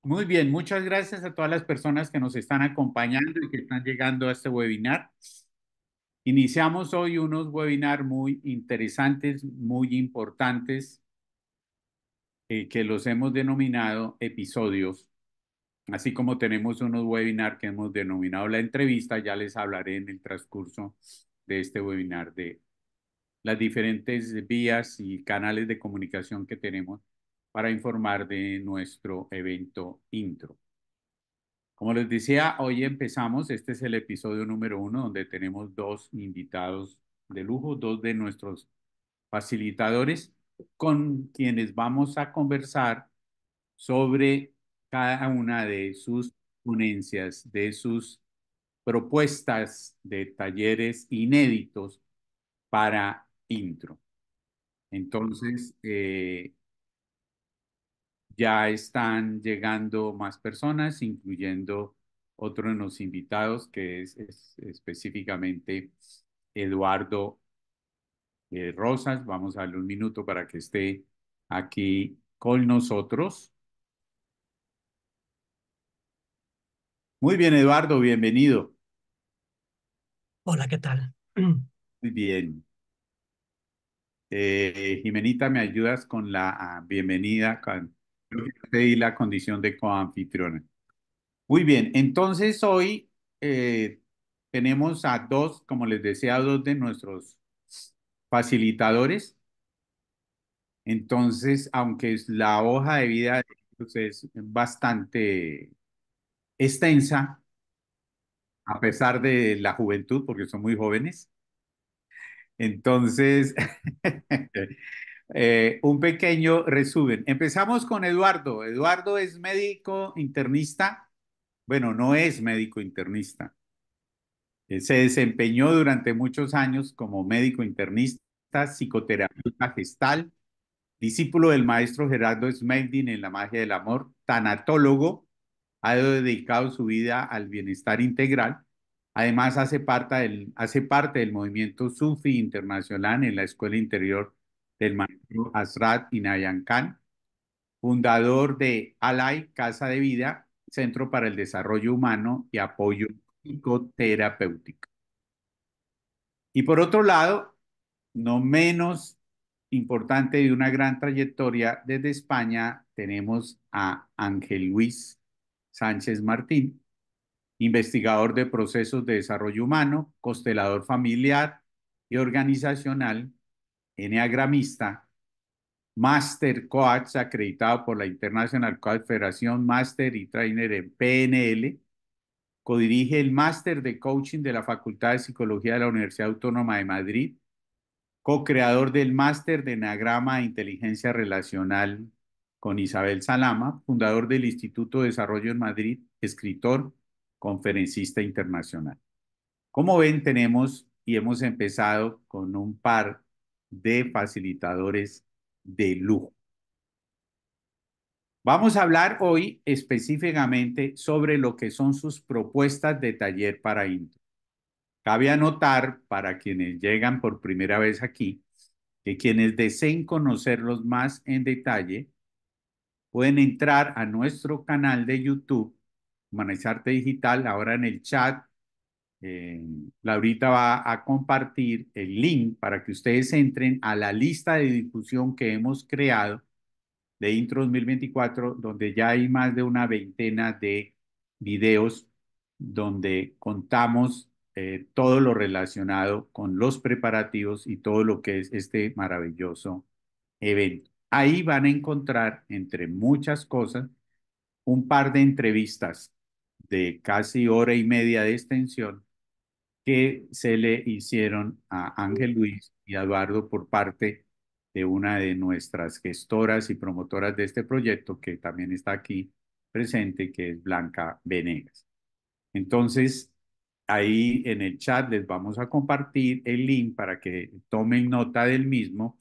Muy bien, muchas gracias a todas las personas que nos están acompañando y que están llegando a este webinar. Iniciamos hoy unos webinars muy interesantes, muy importantes, que los hemos denominado episodios, así como tenemos unos webinars que hemos denominado la entrevista. Ya les hablaré en el transcurso de este webinar de las diferentes vías y canales de comunicación que tenemos para informar de nuestro evento intro. Como les decía, hoy empezamos. Este es el episodio número uno, donde tenemos dos invitados de lujo, dos de nuestros facilitadores, con quienes vamos a conversar sobre cada una de sus ponencias, de sus propuestas de talleres inéditos para intro. Entonces, ya están llegando más personas, incluyendo otro de los invitados, que es específicamente Eduardo Rosas. Vamos a darle un minuto para que esté aquí con nosotros. Muy bien, Eduardo, bienvenido. Hola, ¿qué tal? Muy bien. Jimenita, ¿me ayudas con la bienvenida? Creo que te di la condición de coanfitriona. Muy bien, entonces hoy tenemos a dos, como les decía, dos de nuestros facilitadores. Entonces, aunque la hoja de vida de ellos es bastante extensa, a pesar de la juventud, porque son muy jóvenes, entonces, un pequeño resumen. Empezamos con Eduardo. Eduardo es médico internista. Bueno, no es médico internista. Se desempeñó durante muchos años como médico internista, psicoterapeuta gestal, discípulo del maestro Gerardo Smeldin en La magia del amor, tanatólogo. Ha dedicado su vida al bienestar integral. Además, hace parte del movimiento Sufi internacional en la Escuela Interior del maestro Asrat Inayan Khan, fundador de Alay, Casa de Vida, Centro para el Desarrollo Humano y Apoyo Psicoterapéutico. Y por otro lado, no menos importante, de una gran trayectoria desde España, tenemos a Ángel Luis Sánchez Martín, investigador de procesos de desarrollo humano, constelador familiar y organizacional, eneagramista, Master Coach acreditado por la International Coach Federación, Master y Trainer en PNL. Codirige el Máster de Coaching de la Facultad de Psicología de la Universidad Autónoma de Madrid, co-creador del Máster de Enagrama e Inteligencia Relacional con Isabel Salama, fundador del Instituto de Desarrollo en Madrid, escritor, conferencista internacional. Como ven, tenemos y hemos empezado con un par de facilitadores de lujo. Vamos a hablar hoy específicamente sobre lo que son sus propuestas de taller para intro. Cabe anotar, para quienes llegan por primera vez aquí, que quienes deseen conocerlos más en detalle pueden entrar a nuestro canal de YouTube, Humanizarte Digital. Ahora en el chat, Laurita va a compartir el link para que ustedes entren a la lista de difusión que hemos creado de Intro 2024, donde ya hay más de una veintena de videos donde contamos todo lo relacionado con los preparativos y todo lo que es este maravilloso evento. Ahí van a encontrar, entre muchas cosas, un par de entrevistas de casi hora y media de extensión que se le hicieron a Ángel Luis y a Eduardo por parte de una de nuestras gestoras y promotoras de este proyecto, que también está aquí presente, que es Blanca Venegas. Entonces, ahí en el chat les vamos a compartir el link para que tomen nota del mismo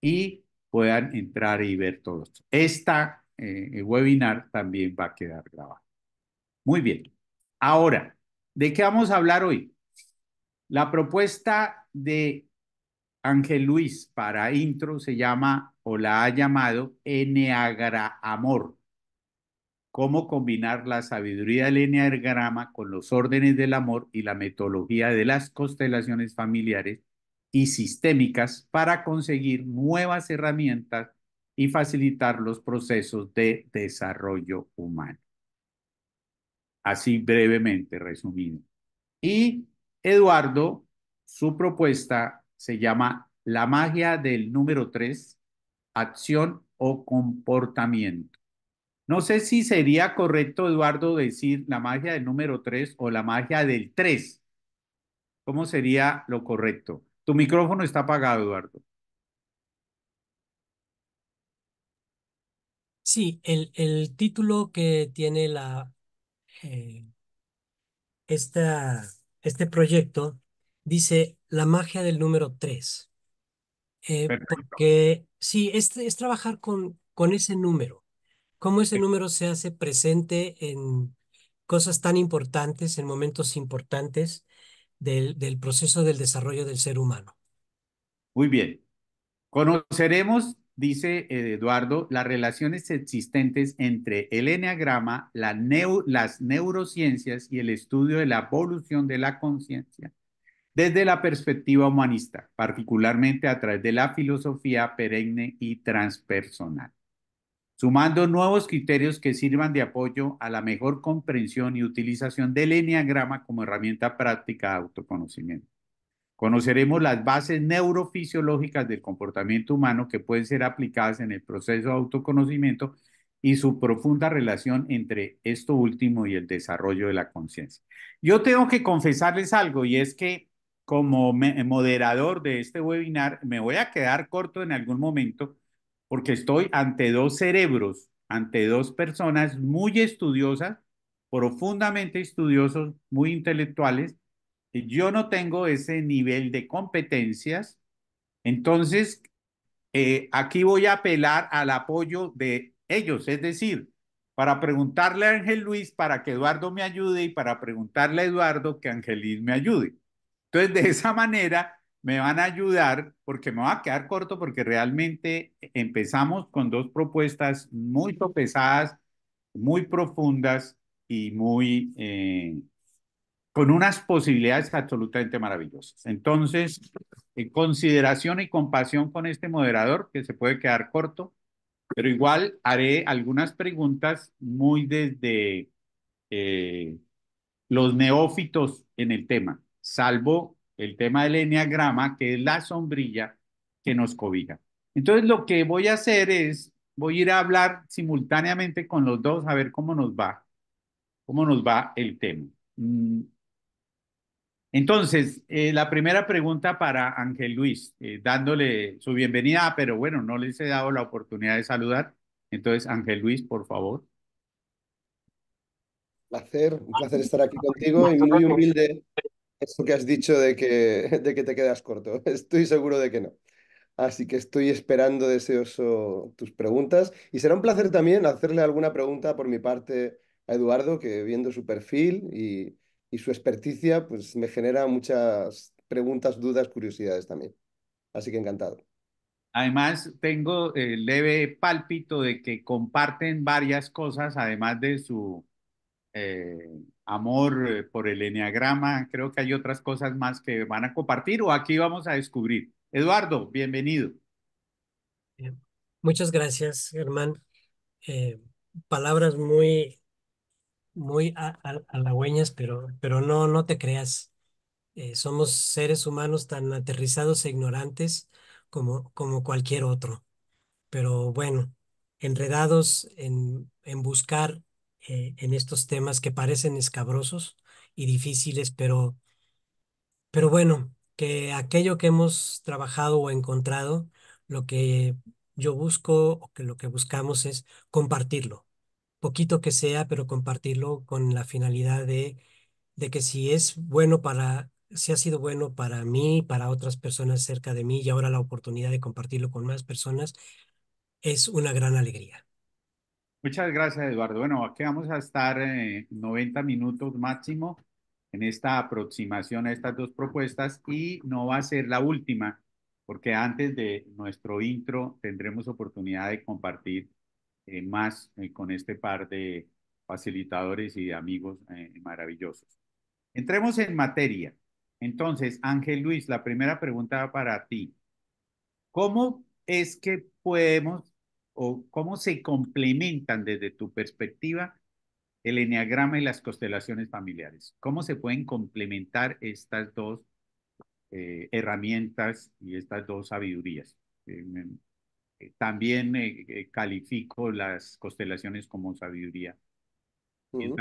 y puedan entrar y ver todo esto. Esta webinar también va a quedar grabado. Muy bien. Ahora, ¿de qué vamos a hablar hoy? La propuesta de Ángel Luis para intro se llama, o la ha llamado, Enneagra Amor, cómo combinar la sabiduría del enneagrama con los órdenes del amor y la metodología de las constelaciones familiares y sistémicas para conseguir nuevas herramientas y facilitar los procesos de desarrollo humano. Así brevemente resumido. Y Eduardo, su propuesta se llama la magia del número 3, acción o comportamiento. No sé si sería correcto, Eduardo, decir la magia del número 3 o la magia del 3. ¿Cómo sería lo correcto? Tu micrófono está apagado, Eduardo. Sí, el título que tiene eh, esta, este proyecto dice La magia del número 3, Perfecto. porque sí, es trabajar con ese número, cómo ese número se hace presente en cosas tan importantes, en momentos importantes del proceso del desarrollo del ser humano. Muy bien. Conoceremos, dice Eduardo, las relaciones existentes entre el eneagrama, las neurociencias y el estudio de la evolución de la conciencia desde la perspectiva humanista, particularmente a través de la filosofía perenne y transpersonal, sumando nuevos criterios que sirvan de apoyo a la mejor comprensión y utilización del eneagrama como herramienta práctica de autoconocimiento. Conoceremos las bases neurofisiológicas del comportamiento humano que pueden ser aplicadas en el proceso de autoconocimiento y su profunda relación entre esto último y el desarrollo de la conciencia. Yo tengo que confesarles algo y es que como moderador de este webinar me voy a quedar corto en algún momento porque estoy ante dos cerebros, ante dos personas muy estudiosas, profundamente estudiosos, muy intelectuales. Yo no tengo ese nivel de competencias, entonces aquí voy a apelar al apoyo de ellos, es decir, para preguntarle a Ángel Luis para que Eduardo me ayude y para preguntarle a Eduardo que Ángel Luis me ayude. Entonces, de esa manera me van a ayudar porque me va a quedar corto porque realmente empezamos con dos propuestas muy pesadas, muy profundas y muy con unas posibilidades absolutamente maravillosas. Entonces, consideración y compasión con este moderador, que se puede quedar corto, pero igual haré algunas preguntas muy desde eh, los neófitos en el tema, salvo el tema del enneagrama, que es la sombrilla que nos cobija. Entonces, lo que voy a hacer es, voy a ir a hablar simultáneamente con los dos a ver cómo nos va el tema. Entonces, la primera pregunta para Ángel Luis, dándole su bienvenida, pero bueno, no les he dado la oportunidad de saludar. Entonces, Ángel Luis, por favor. Un placer estar aquí contigo y muy humilde eso que has dicho de que te quedas corto. Estoy seguro de que no. Así que estoy esperando deseoso tus preguntas y será un placer también hacerle alguna pregunta por mi parte a Eduardo, que viendo su perfil y su experticia, pues me genera muchas preguntas, dudas, curiosidades también. Así que encantado. Además, tengo el leve pálpito de que comparten varias cosas, además de su eh, amor por el enneagrama. Creo que hay otras cosas más que van a compartir o aquí vamos a descubrir. Eduardo, bienvenido. Eh, Muchas gracias, Germán. Eh, Palabras muy halagüeñas, pero no te creas. Somos seres humanos tan aterrizados e ignorantes como cualquier otro. Pero bueno, enredados en buscar en estos temas que parecen escabrosos y difíciles, pero bueno, que aquello que hemos trabajado o encontrado, lo que yo busco o que lo que buscamos es compartirlo, poquito que sea, pero compartirlo con la finalidad de que si es bueno si ha sido bueno para mí, para otras personas cerca de mí y ahora la oportunidad de compartirlo con más personas, es una gran alegría. Muchas gracias, Eduardo. Bueno, aquí vamos a estar 90 minutos máximo en esta aproximación a estas dos propuestas y no va a ser la última, porque antes de nuestro intro tendremos oportunidad de compartir más con este par facilitadores y amigos maravillosos. Entremos en materia. Entonces, Ángel Luis, la primera pregunta para ti. ¿Cómo es que podemos o cómo se complementan desde tu perspectiva el eneagrama y las constelaciones familiares? ¿Cómo se pueden complementar estas dos herramientas y estas dos sabidurías? Eh, También califico las constelaciones como sabiduría. Y es Ujú.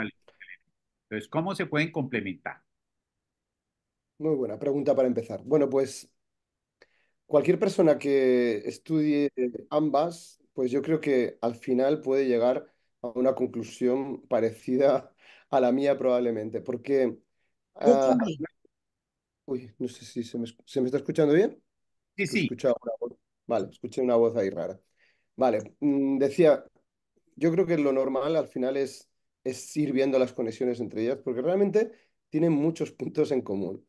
entonces, ¿cómo se pueden complementar? Muy buena pregunta para empezar. Bueno, pues cualquier persona que estudie ambas, pues yo creo que al final puede llegar a una conclusión parecida a la mía probablemente, porque Yo ah, también. uy, no sé si se me está escuchando bien. Sí, Que he sí. escuchado una voz. Vale, escuché una voz ahí rara. Vale, decía, yo creo que lo normal al final es ir viendo las conexiones entre ellas, porque realmente tienen muchos puntos en común.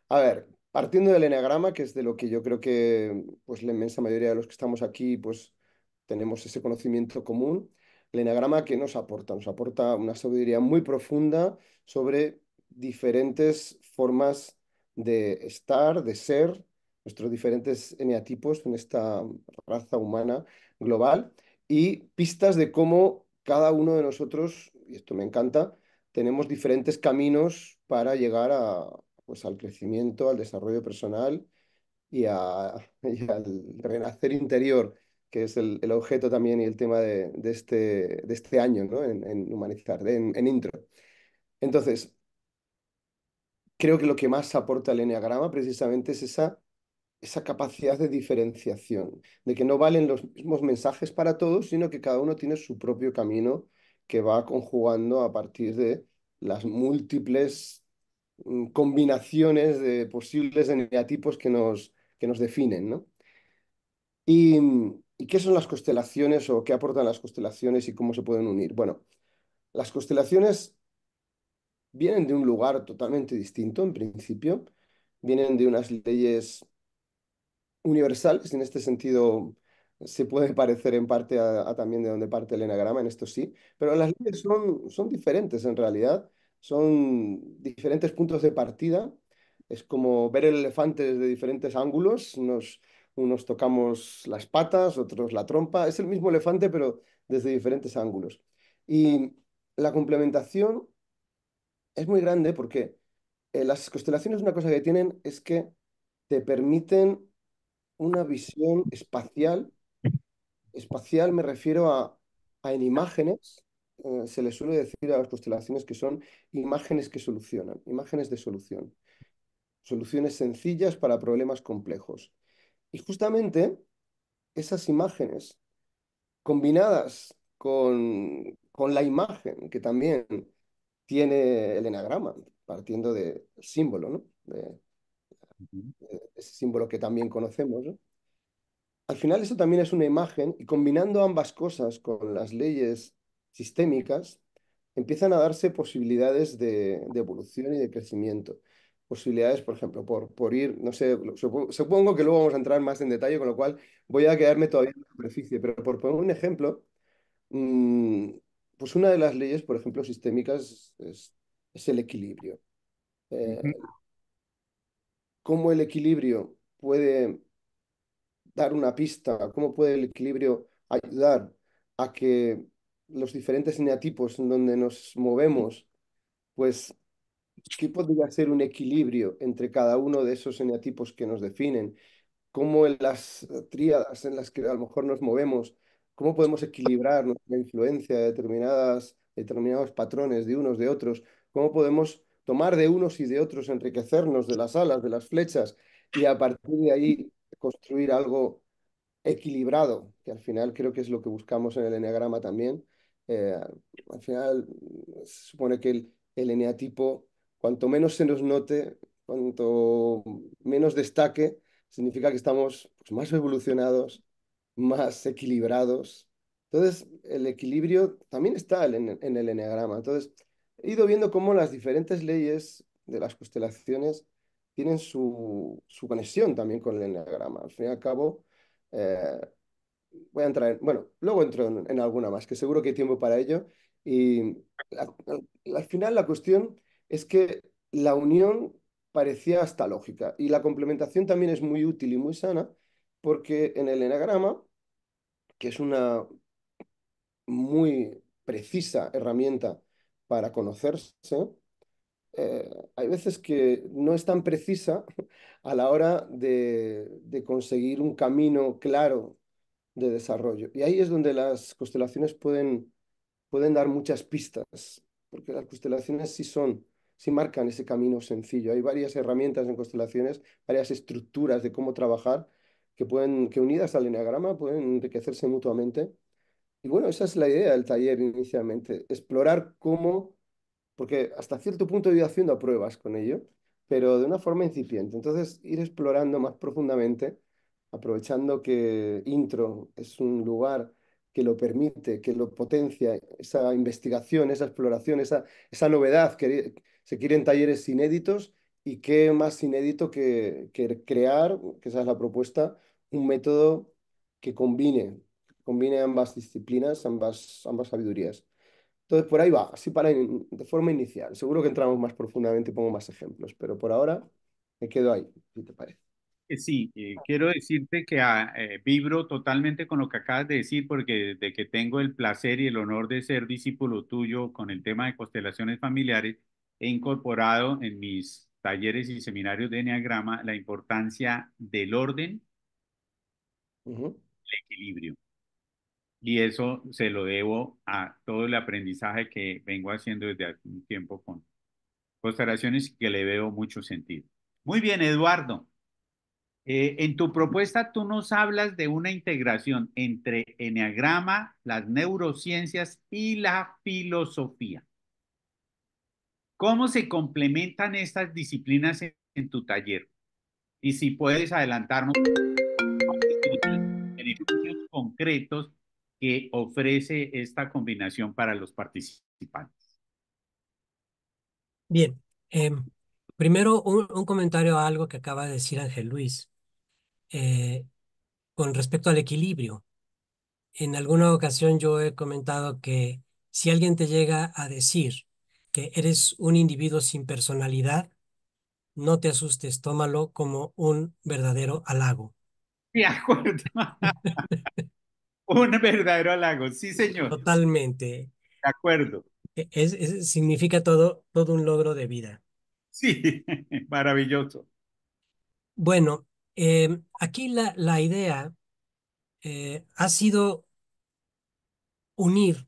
A ver, partiendo del eneagrama, que es de lo que yo creo que pues, la inmensa mayoría de los que estamos aquí pues, tenemos ese conocimiento común, el eneagrama que nos aporta, una sabiduría muy profunda sobre diferentes formas de estar, de ser, nuestros diferentes eneatipos en esta raza humana global y pistas de cómo cada uno de nosotros, y esto me encanta, tenemos diferentes caminos para llegar a, pues, al crecimiento, al desarrollo personal y al renacer interior, que es el objeto también y el tema de este año, ¿no? En Humanizar, en Intro. Entonces, creo que lo que más aporta el eneagrama precisamente es esa capacidad de diferenciación, de que no valen los mismos mensajes para todos, sino que cada uno tiene su propio camino que va conjugando a partir de las múltiples combinaciones de posibles eneatipos que nos definen, ¿no? ¿Y, y qué son las constelaciones o qué aportan las constelaciones y cómo se pueden unir? Bueno, las constelaciones vienen de un lugar totalmente distinto en principio, vienen de unas leyes universales, en este sentido se puede parecer en parte a también de donde parte el enagrama, en esto sí, pero las leyes son diferentes en realidad, son diferentes puntos de partida, es como ver el elefante desde diferentes ángulos, unos tocamos las patas, otros la trompa, es el mismo elefante pero desde diferentes ángulos. Y la complementación es muy grande porque las constelaciones una cosa que tienen es que te permiten una visión espacial. Espacial me refiero en imágenes. Se le suele decir a las constelaciones que son imágenes que solucionan, imágenes de solución, soluciones sencillas para problemas complejos. Y justamente esas imágenes combinadas con la imagen que también tiene el enagrama, partiendo del símbolo, ¿no? Ujú, De ese símbolo que también conocemos, ¿no? Al final eso también es una imagen y combinando ambas cosas con las leyes sistémicas, empiezan a darse posibilidades de evolución y de crecimiento. Posibilidades, por ejemplo, por ir, no sé, supongo que luego vamos a entrar más en detalle, con lo cual voy a quedarme todavía en la superficie, pero por poner un ejemplo, mm, pues una de las leyes, por ejemplo, sistémicas es el equilibrio. ujú, Eh, ¿Cómo el equilibrio puede dar una pista, cómo puede el equilibrio ayudar a que los diferentes eneatipos en donde nos movemos, pues, ¿qué podría ser un equilibrio entre cada uno de esos eneatipos que nos definen? ¿Cómo en las tríadas en las que a lo mejor nos movemos, cómo podemos equilibrar nuestra influencia de determinados patrones de unos de otros? ¿Cómo podemos tomar de unos y de otros, enriquecernos de las alas, de las flechas y a partir de ahí construir algo equilibrado, que al final creo que es lo que buscamos en el eneagrama también? Eh, Al final se supone que el eneatipo, cuanto menos se nos note, cuanto menos destaque, significa que estamos pues, más evolucionados, más equilibrados. Entonces, el equilibrio también está en el eneagrama. Entonces, he ido viendo cómo las diferentes leyes de las constelaciones tienen su conexión también con el eneagrama. Al fin y al cabo, eh, voy a entrar bueno, luego entro en alguna más, que seguro que hay tiempo para ello. Y al final la cuestión es que la unión parecía hasta lógica y la complementación también es muy útil y muy sana porque en el enagrama, que es una muy precisa herramienta para conocerse, hay veces que no es tan precisa a la hora de conseguir un camino claro de desarrollo. Y ahí es donde las constelaciones pueden dar muchas pistas, porque las constelaciones sí marcan ese camino sencillo. Hay varias herramientas en constelaciones, varias estructuras de cómo trabajar que unidas al eneagrama pueden enriquecerse mutuamente. Y bueno, esa es la idea del taller inicialmente, explorar cómo porque hasta cierto punto he ido haciendo pruebas con ello, pero de una forma incipiente. Entonces, ir explorando más profundamente, aprovechando que Intro es un lugar que lo permite, que lo potencia, esa investigación, esa exploración, esa novedad, que se quieren talleres inéditos y qué más inédito que crear, que esa es la propuesta, un método que combine ambas disciplinas, ambas sabidurías. Entonces, por ahí va, así de forma inicial. Seguro que entramos más profundamente y pongo más ejemplos, pero por ahora me quedo ahí, si te parece. Sí, quiero decirte que vibro totalmente con lo que acabas de decir, porque desde que tengo el placer y el honor de ser discípulo tuyo con el tema de constelaciones familiares, he incorporado en mis talleres y seminarios de Enneagrama la importancia del orden Ujú. y equilibrio. Y eso se lo debo a todo el aprendizaje que vengo haciendo desde hace un tiempo con constelaciones y que le veo mucho sentido. Muy bien, Eduardo. En tu propuesta tú nos hablas de una integración entre eneagrama, las neurociencias y la filosofía. ¿Cómo se complementan estas disciplinas en tu taller? Y si puedes adelantarnos los beneficios concretos que ofrece esta combinación para los participantes. Bien, primero un comentario a algo que acaba de decir Ángel Luis eh, con respecto al equilibrio. En alguna ocasión yo he comentado que si alguien te llega a decir que eres un individuo sin personalidad, no te asustes, tómalo como un verdadero halago. De acuerdo. Un verdadero halago. Sí, señor. Totalmente. De acuerdo. Significa todo un logro de vida. Sí, maravilloso. Bueno, aquí la idea ha sido unir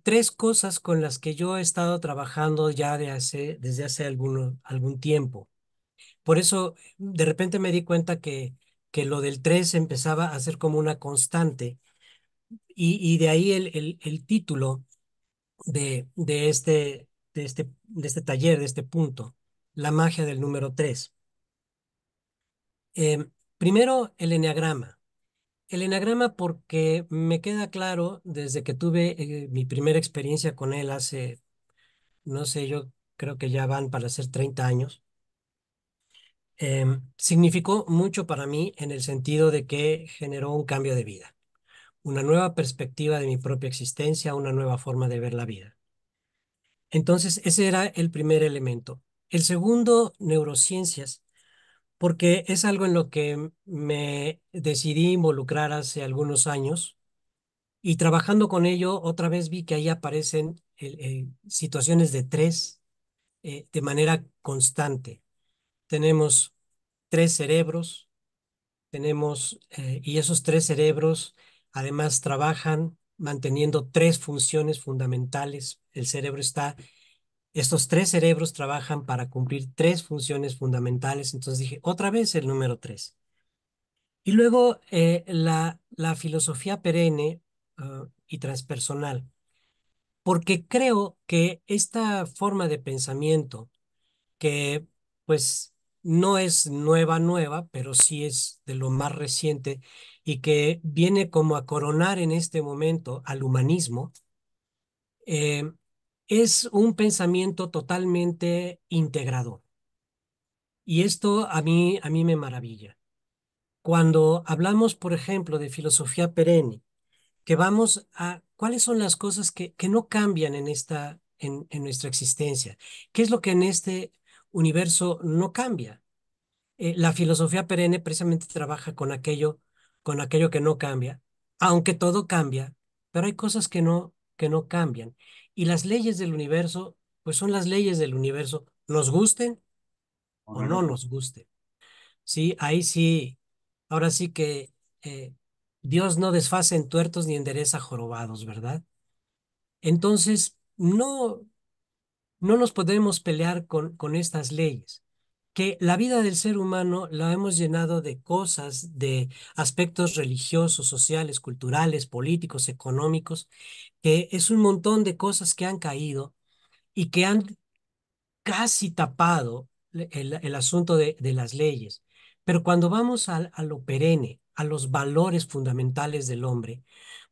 tres cosas con las que yo he estado trabajando ya desde hace algún tiempo. Por eso, de repente me di cuenta que lo del tres empezaba a ser como una constante y de ahí el título de este taller, de este punto, la magia del número tres. Primero, el eneagrama. El eneagrama porque me queda claro desde que tuve mi primera experiencia con él hace, no sé, yo creo que ya van para ser 30 años. Significó mucho para mí en el sentido de que generó un cambio de vida, una nueva perspectiva de mi propia existencia, una nueva forma de ver la vida. Entonces, ese era el primer elemento. El segundo, neurociencias, porque es algo en lo que me decidí involucrar hace algunos años y trabajando con ello, otra vez vi que ahí aparecen situaciones de tres de manera constante. Tenemos tres cerebros, y esos tres cerebros además trabajan manteniendo tres funciones fundamentales. Estos tres cerebros trabajan para cumplir tres funciones fundamentales. Entonces dije, otra vez el número tres. Y luego la filosofía perenne y transpersonal, porque creo que esta forma de pensamiento, que pues no es nueva, pero sí es de lo más reciente y que viene como a coronar en este momento al humanismo, eh, es un pensamiento totalmente integrador. Y esto a mí me maravilla. cuando hablamos, por ejemplo, de filosofía perenne, que vamos a cuáles son las cosas que no cambian en en nuestra existencia. ¿Qué es lo que en este universo no cambia? La filosofía perenne precisamente trabaja con aquello que no cambia, aunque todo cambia, pero hay cosas que no cambian. Y las leyes del universo, pues son las leyes del universo, nos gusten ¿O o no no nos nos gusten. Sí, ahí sí, ahora sí que Dios no desface en tuertos ni endereza jorobados, ¿verdad? Entonces, no nos podemos pelear con estas leyes, que la vida del ser humano la hemos llenado de cosas, de aspectos religiosos, sociales, culturales, políticos, económicos, que es un montón de cosas que han caído y que han casi tapado el asunto de las leyes. Pero cuando vamos a lo perenne, a los valores fundamentales del hombre,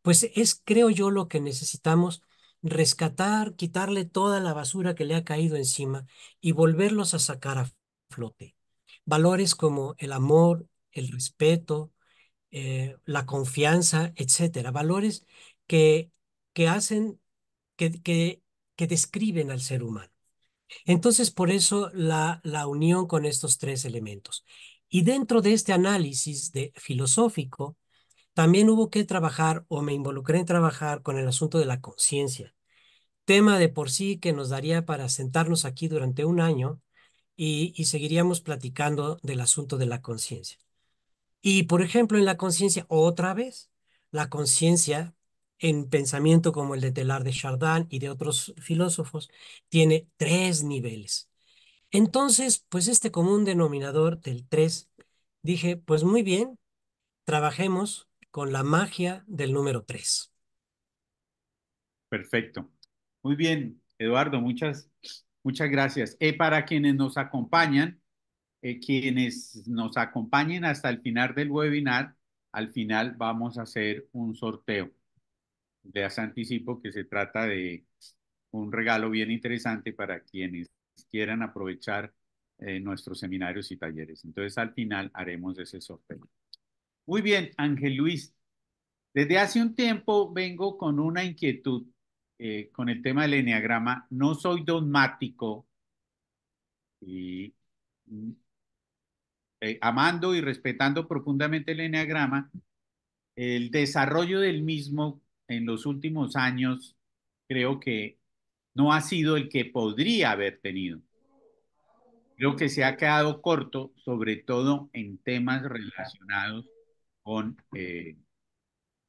pues es, creo yo, lo que necesitamos rescatar, quitarle toda la basura que le ha caído encima y volverlos a sacar a flote. Valores como el amor, el respeto, la confianza, etcétera. Valores que, que hacen, que, que, que describen al ser humano. Entonces, por eso la unión con estos tres elementos. Y dentro de este análisis filosófico, también hubo que trabajar, o me involucré en trabajar con el asunto de la conciencia, tema de por sí que nos daría para sentarnos aquí durante un año y seguiríamos platicando del asunto de la conciencia. Y, por ejemplo, en la conciencia, otra vez, la conciencia en pensamiento como el de Teilhard de Chardin y de otros filósofos, tiene tres niveles. Entonces, pues este común denominador del 3, dije, pues muy bien, trabajemos con la magia del número 3. Perfecto. Muy bien, Eduardo, muchas gracias. Para quienes nos acompañen hasta el final del webinar, al final vamos a hacer un sorteo. Les anticipo que se trata de un regalo bien interesante para quienes quieran aprovechar nuestros seminarios y talleres. Entonces, al final haremos ese sorteo. Muy bien, Ángel Luis. Desde hace un tiempo vengo con una inquietud con el tema del eneagrama. No soy dogmático y amando y respetando profundamente el eneagrama, el desarrollo del mismo en los últimos años creo que no ha sido el que podría haber tenido. Creo que se ha quedado corto, sobre todo en temas relacionados con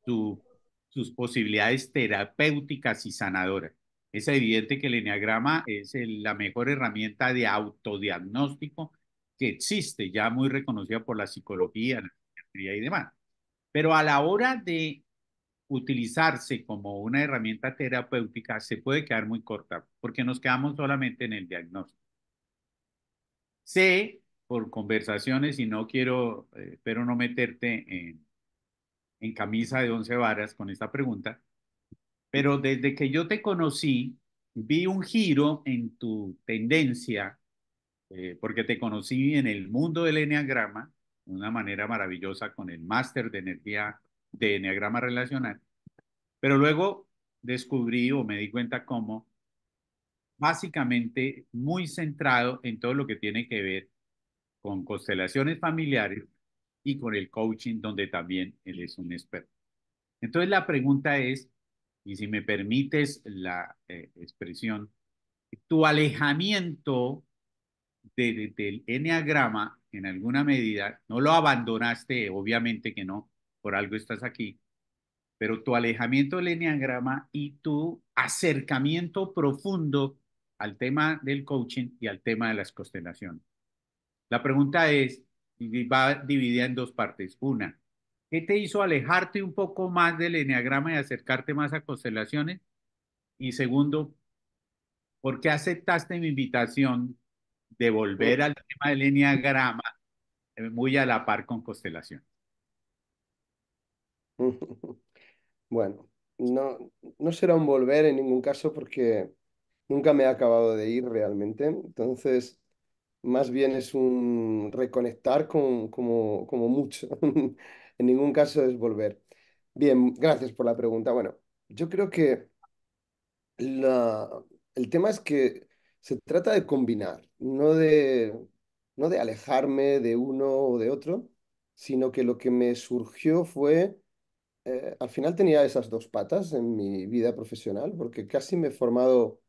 su- sus posibilidades terapéuticas y sanadoras. Es evidente que el eneagrama es la mejor herramienta de autodiagnóstico que existe, ya muy reconocida por la psicología, la psiquiatría y demás. Pero a la hora de utilizarse como una herramienta terapéutica, se puede quedar muy corta, porque nos quedamos solamente en el diagnóstico. Sé por conversaciones, y no quiero, pero no meterte en camisa de once varas con esta pregunta, pero desde que yo te conocí, vi un giro en tu tendencia, porque te conocí en el mundo del eneagrama, de una manera maravillosa con el máster de energía de eneagrama relacional, pero luego descubrí o me di cuenta cómo básicamente muy centrado en todo lo que tiene que ver con constelaciones familiares y con el coaching, donde también él es un experto. Entonces la pregunta es, y si me permites la expresión, tu alejamiento del enneagrama en alguna medida, no lo abandonaste, obviamente que no, por algo estás aquí, pero tu alejamiento del enneagrama y tu acercamiento profundo al tema del coaching y al tema de las constelaciones. La pregunta es, y va dividida en dos partes. Una, ¿qué te hizo alejarte un poco más del eneagrama y acercarte más a constelaciones? Y segundo, ¿por qué aceptaste mi invitación de volver al tema del eneagrama muy a la par con constelaciones? Bueno, no, no será un volver en ningún caso porque nunca me he acabado de ir realmente. Entonces, más bien es un reconectar con, como mucho. En ningún caso es volver. Bien, gracias por la pregunta. Bueno, yo creo que la- el tema es que se trata de combinar, no de alejarme de uno o de otro, sino que lo que me surgió fue, al final tenía esas dos patas en mi vida profesional, porque casi me he formado,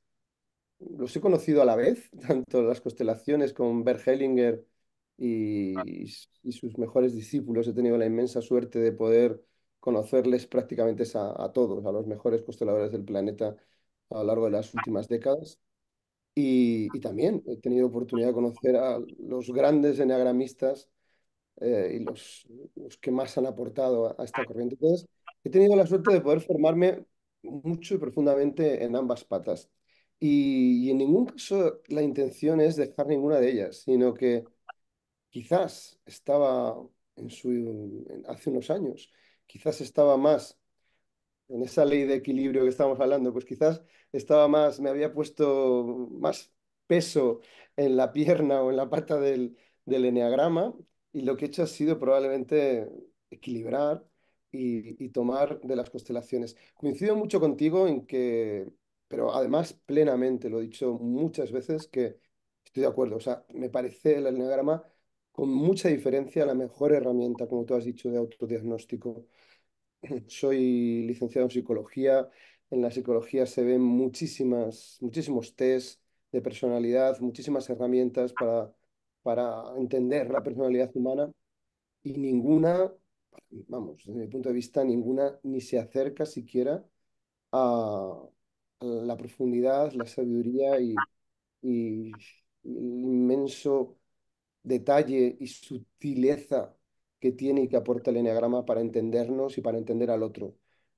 los he conocido a la vez, tanto las constelaciones con Bert Hellinger y sus mejores discípulos. He tenido la inmensa suerte de poder conocerles prácticamente a todos, a los mejores consteladores del planeta a lo largo de las últimas décadas. Y también he tenido oportunidad de conocer a los grandes eneagramistas y los que más han aportado a esta corriente. Entonces, he tenido la suerte de poder formarme mucho y profundamente en ambas patas. Y en ningún caso la intención es dejar ninguna de ellas, sino que quizás estaba hace unos años, quizás estaba más en esa ley de equilibrio que estamos hablando, pues quizás estaba más, me había puesto más peso en la pierna o en la pata del eneagrama y lo que he hecho ha sido probablemente equilibrar y tomar de las constelaciones. Coincido mucho contigo en que, pero además plenamente, lo he dicho muchas veces, que estoy de acuerdo. O sea, me parece el eneagrama con mucha diferencia la mejor herramienta, como tú has dicho, de autodiagnóstico. Soy licenciado en psicología. En la psicología se ven muchísimos test de personalidad, muchísimas herramientas para entender la personalidad humana y ninguna, vamos, desde mi punto de vista, ninguna ni se acerca siquiera a la profundidad, la sabiduría y el inmenso detalle y sutileza que tiene y que aporta el eneagrama para entendernos y para entender al otro.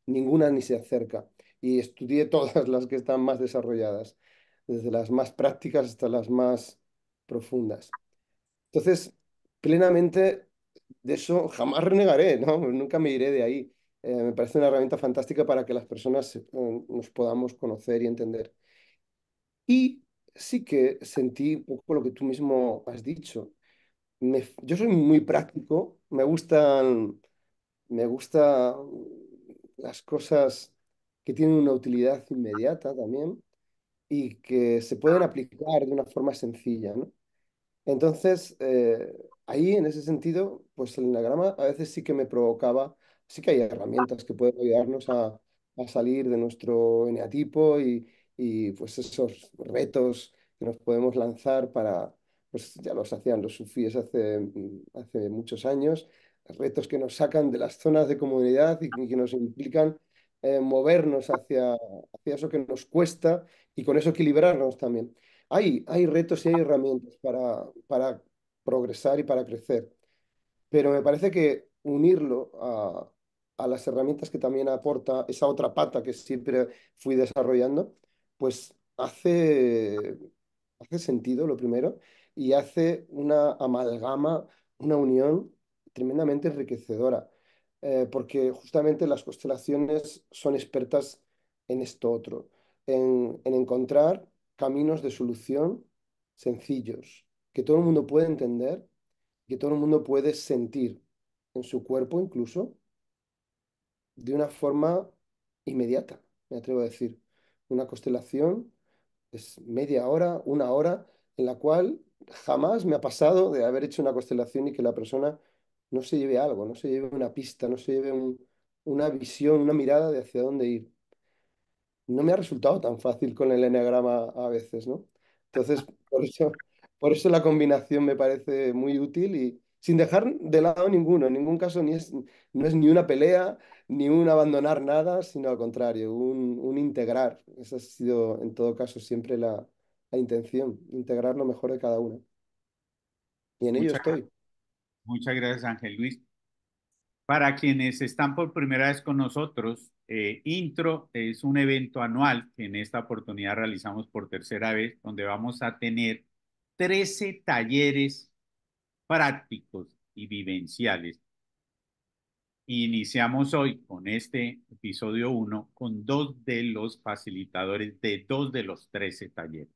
Ninguna ni se acerca. Y estudié todas las que están más desarrolladas, desde las más prácticas hasta las más profundas. Entonces, plenamente de eso jamás renegaré, ¿no? Nunca me iré de ahí. Me parece una herramienta fantástica para que las personas nos podamos conocer y entender. Y sí que sentí un poco lo que tú mismo has dicho. Yo soy muy práctico, me gusta las cosas que tienen una utilidad inmediata también y que se pueden aplicar de una forma sencilla, ¿no? Entonces, ahí en ese sentido, pues el enagrama a veces sí que me provocaba, sí que hay herramientas que pueden ayudarnos a salir de nuestro eneatipo y pues esos retos que nos podemos lanzar para, pues ya los hacían los sufíes hace muchos años, retos que nos sacan de las zonas de comodidad y que nos implican movernos hacia eso que nos cuesta y con eso equilibrarnos también. Hay retos y hay herramientas para progresar y para crecer, pero me parece que unirlo a las herramientas que también aporta esa otra pata que siempre fui desarrollando, pues hace sentido lo primero y hace una amalgama, una unión tremendamente enriquecedora, porque justamente las constelaciones son expertas en esto otro, en encontrar caminos de solución sencillos, que todo el mundo puede entender, que todo el mundo puede sentir en su cuerpo incluso de una forma inmediata, me atrevo a decir. Una constelación es media hora, una hora, en la cual jamás me ha pasado de haber hecho una constelación y que la persona no se lleve algo, no se lleve una pista, no se lleve una visión, una mirada de hacia dónde ir. No me ha resultado tan fácil con el eneagrama a veces, ¿no? Entonces, por eso la combinación me parece muy útil y sin dejar de lado ninguno, en ningún caso no es ni una pelea, ni un abandonar nada, sino al contrario, un integrar. Esa ha sido en todo caso siempre la intención, integrar lo mejor de cada uno. Y en ello Muchas, estoy. muchas gracias, Ángel Luis. Para quienes están por primera vez con nosotros, Intro es un evento anual que en esta oportunidad realizamos por tercera vez, donde vamos a tener 13 talleres prácticos y vivenciales. Iniciamos hoy con este episodio uno con dos de los facilitadores de dos de los 13 talleres.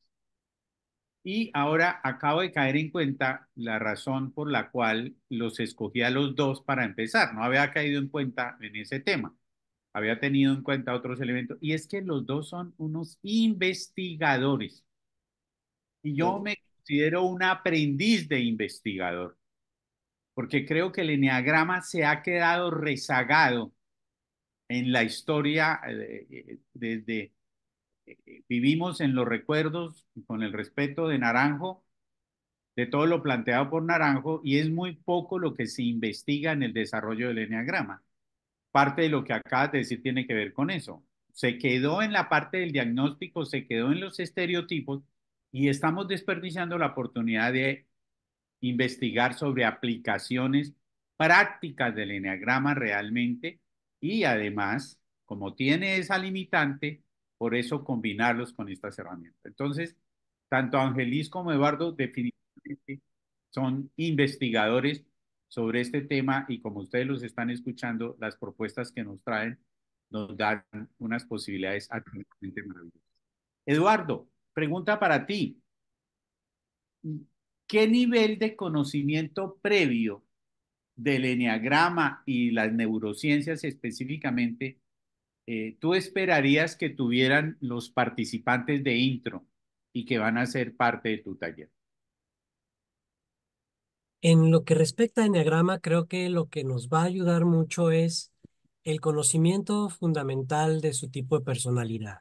Y ahora acabo de caer en cuenta la razón por la cual los escogí a los dos para empezar. No había caído en cuenta en ese tema. Había tenido en cuenta otros elementos. Y es que los dos son unos investigadores. Y yo Ujú. me considero un aprendiz de investigador, porque creo que el eneagrama se ha quedado rezagado en la historia desde vivimos en los recuerdos con el respeto de Naranjo, de todo lo planteado por Naranjo, y es muy poco lo que se investiga en el desarrollo del eneagrama. Parte de lo que acabas de decir tiene que ver con eso. Se quedó en la parte del diagnóstico, se quedó en los estereotipos y estamos desperdiciando la oportunidad de investigar sobre aplicaciones prácticas del eneagrama realmente y además, como tiene esa limitante, por eso combinarlos con estas herramientas. Entonces, tanto Angelis como Eduardo definitivamente son investigadores sobre este tema y como ustedes los están escuchando, las propuestas que nos traen nos dan unas posibilidades absolutamente maravillosas. Eduardo, pregunta para ti. ¿Qué nivel de conocimiento previo del eneagrama y las neurociencias específicamente tú esperarías que tuvieran los participantes de intro y que van a ser parte de tu taller? En lo que respecta a Enneagrama, creo que lo que nos va a ayudar mucho es el conocimiento fundamental de su tipo de personalidad.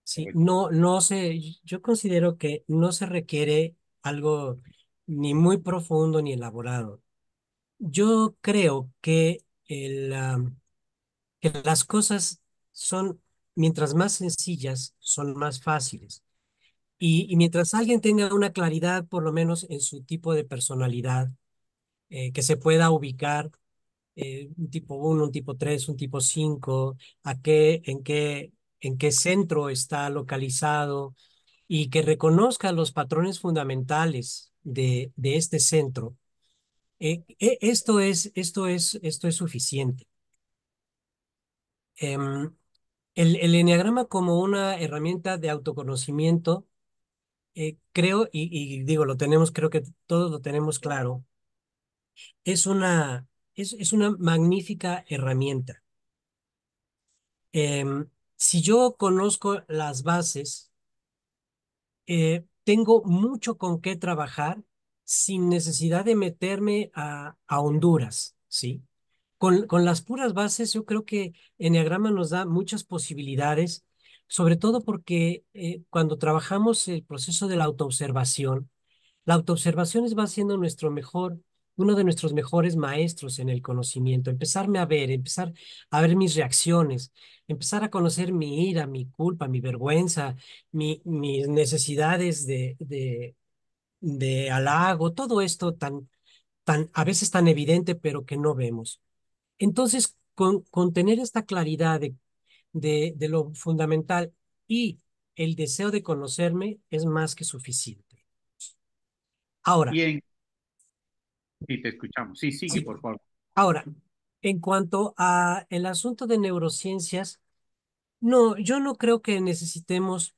Sí, no se, yo considero que no se requiere algo ni muy profundo ni elaborado. Yo creo que que las cosas son, mientras más sencillas, son más fáciles. Y mientras alguien tenga una claridad, por lo menos en su tipo de personalidad, que se pueda ubicar un tipo uno, un tipo 3, un tipo 5, en qué centro está localizado y que reconozca los patrones fundamentales de este centro. Esto es suficiente. Em, el eneagrama como una herramienta de autoconocimiento, creo, y digo, lo tenemos, creo que todos lo tenemos claro, es es una magnífica herramienta. Si yo conozco las bases, tengo mucho con qué trabajar sin necesidad de meterme a Honduras, ¿sí? Con las puras bases, yo creo que Enneagrama nos da muchas posibilidades, sobre todo porque cuando trabajamos el proceso de la autoobservación va siendo uno de nuestros mejores maestros en el conocimiento. Empezarme a ver, empezar a ver mis reacciones, empezar a conocer mi ira, mi culpa, mi vergüenza, mis necesidades de halago, todo esto a veces tan evidente, pero que no vemos. Entonces, con tener esta claridad de lo fundamental y el deseo de conocerme es más que suficiente. Ahora, Y en, sí, te escuchamos. Sí, sigue, sí, por favor. ahora, en cuanto a el asunto de neurociencias, no, yo no creo que necesitemos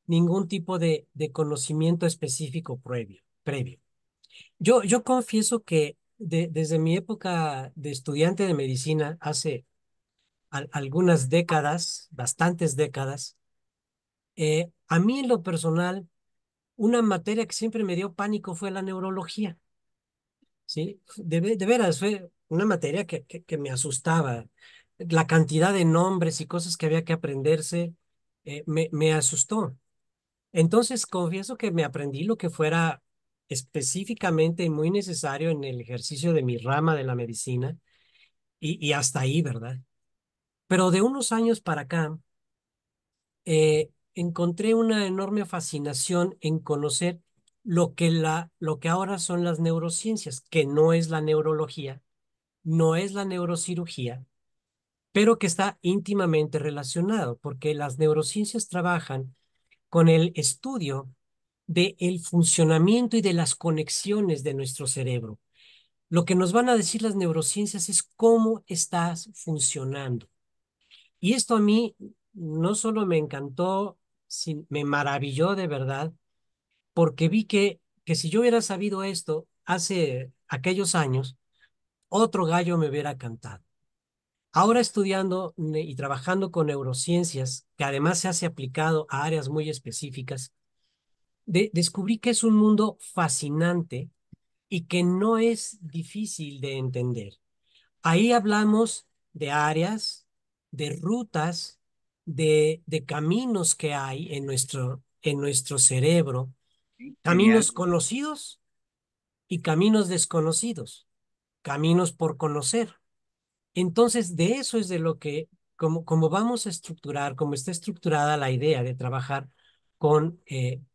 ningún tipo de conocimiento específico previo. Yo confieso que desde mi época de estudiante de medicina, hace algunas décadas, bastantes décadas, a mí en lo personal, una materia que siempre me dio pánico fue la neurología, ¿sí? De veras, fue una materia que me asustaba. La cantidad de nombres y cosas que había que aprenderse, me asustó. Entonces, confieso que me aprendí lo que fuera específicamente muy necesario en el ejercicio de mi rama de la medicina y hasta ahí, ¿verdad? Pero de unos años para acá, encontré una enorme fascinación en conocer lo que ahora son las neurociencias, que no es la neurología, no es la neurocirugía, pero que está íntimamente relacionado, porque las neurociencias trabajan con el estudio de el funcionamiento y de las conexiones de nuestro cerebro. Lo que nos van a decir las neurociencias es cómo estás funcionando. Y esto a mí no solo me encantó, me maravilló de verdad, porque vi que si yo hubiera sabido esto hace aquellos años, otro gallo me hubiera cantado. Ahora estudiando y trabajando con neurociencias, que además se hace aplicado a áreas muy específicas, descubrí que es un mundo fascinante y que no es difícil de entender. Ahí hablamos de áreas, de rutas, de caminos que hay en nuestro cerebro, ¿Sí? Genial. caminos conocidos y caminos desconocidos, caminos por conocer. Entonces, de eso es de lo que, como vamos a estructurar, como está estructurada la idea de trabajar con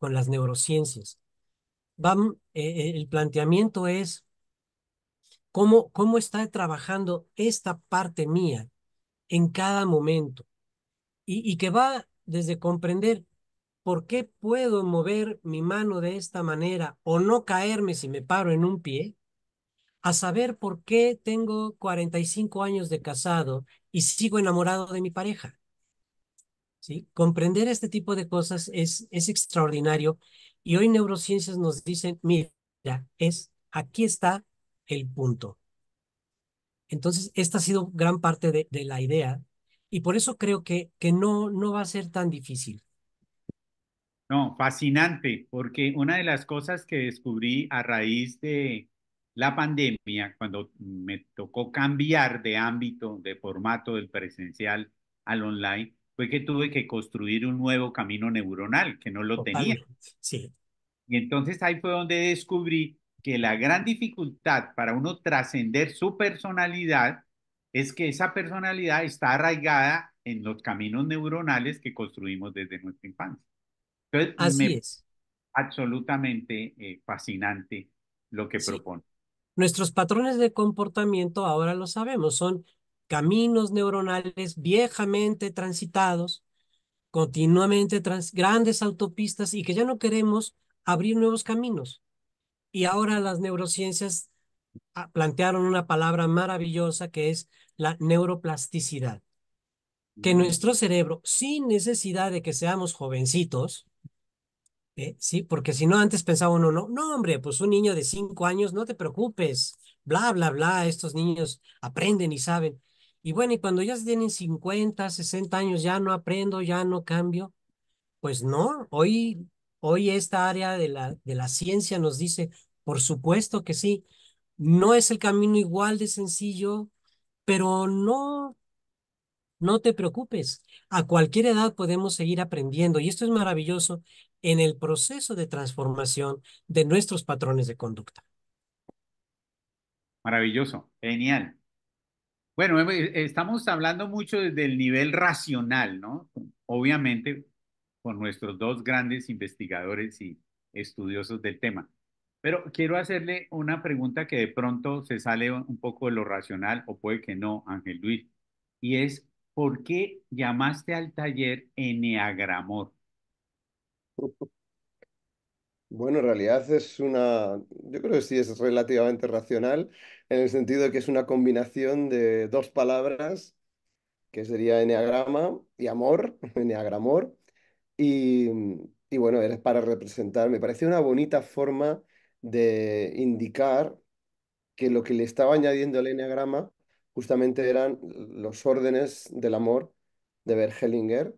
las neurociencias. El planteamiento es cómo está trabajando esta parte mía en cada momento y que va desde comprender por qué puedo mover mi mano de esta manera o no caerme si me paro en un pie, a saber por qué tengo 45 años de casado y sigo enamorado de mi pareja. ¿Sí? Comprender este tipo de cosas es extraordinario y hoy neurociencias nos dicen, mira, aquí está el punto. Entonces, esta ha sido gran parte de la idea y por eso creo que no va a ser tan difícil. No, fascinante, porque una de las cosas que descubrí a raíz de la pandemia, cuando me tocó cambiar de ámbito, de formato del presencial al online, fue que tuve que construir un nuevo camino neuronal que no lo tenía. Totalmente. Sí, Y entonces ahí fue donde descubrí que la gran dificultad para uno trascender su personalidad es que esa personalidad está arraigada en los caminos neuronales que construimos desde nuestra infancia. Entonces, así me es. absolutamente fascinante lo que Sí, propone. nuestros patrones de comportamiento ahora lo sabemos, son caminos neuronales viejamente transitados, continuamente grandes autopistas y que ya no queremos abrir nuevos caminos. Y ahora las neurociencias plantearon una palabra maravillosa que es la neuroplasticidad, que Mm. nuestro cerebro, sin necesidad de que seamos jovencitos, sí, porque si no, antes pensaba uno, no, hombre, pues un niño de 5 años, no te preocupes, bla, bla, bla, estos niños aprenden y saben. Y bueno, y cuando ya tienen 50, 60 años, ya no aprendo, ya no cambio. Pues no, hoy esta área de la ciencia nos dice, por supuesto que sí, no es el camino igual de sencillo, pero no te preocupes. A cualquier edad podemos seguir aprendiendo y esto es maravilloso en el proceso de transformación de nuestros patrones de conducta. Maravilloso, genial. Bueno, estamos hablando mucho desde el nivel racional, ¿no? Obviamente, con nuestros dos grandes investigadores y estudiosos del tema. Pero quiero hacerle una pregunta que de pronto se sale un poco de lo racional, o puede que no, Ángel Luis, y es, ¿por qué llamaste al taller Enneagramor? Bueno, en realidad yo creo que sí es relativamente racional, en el sentido de que es una combinación de dos palabras, que sería eneagrama y amor, eneagramor, y, y bueno, era para representar, me pareció una bonita forma de indicar que lo que le estaba añadiendo el eneagrama justamente eran los órdenes del amor de Bert Hellinger,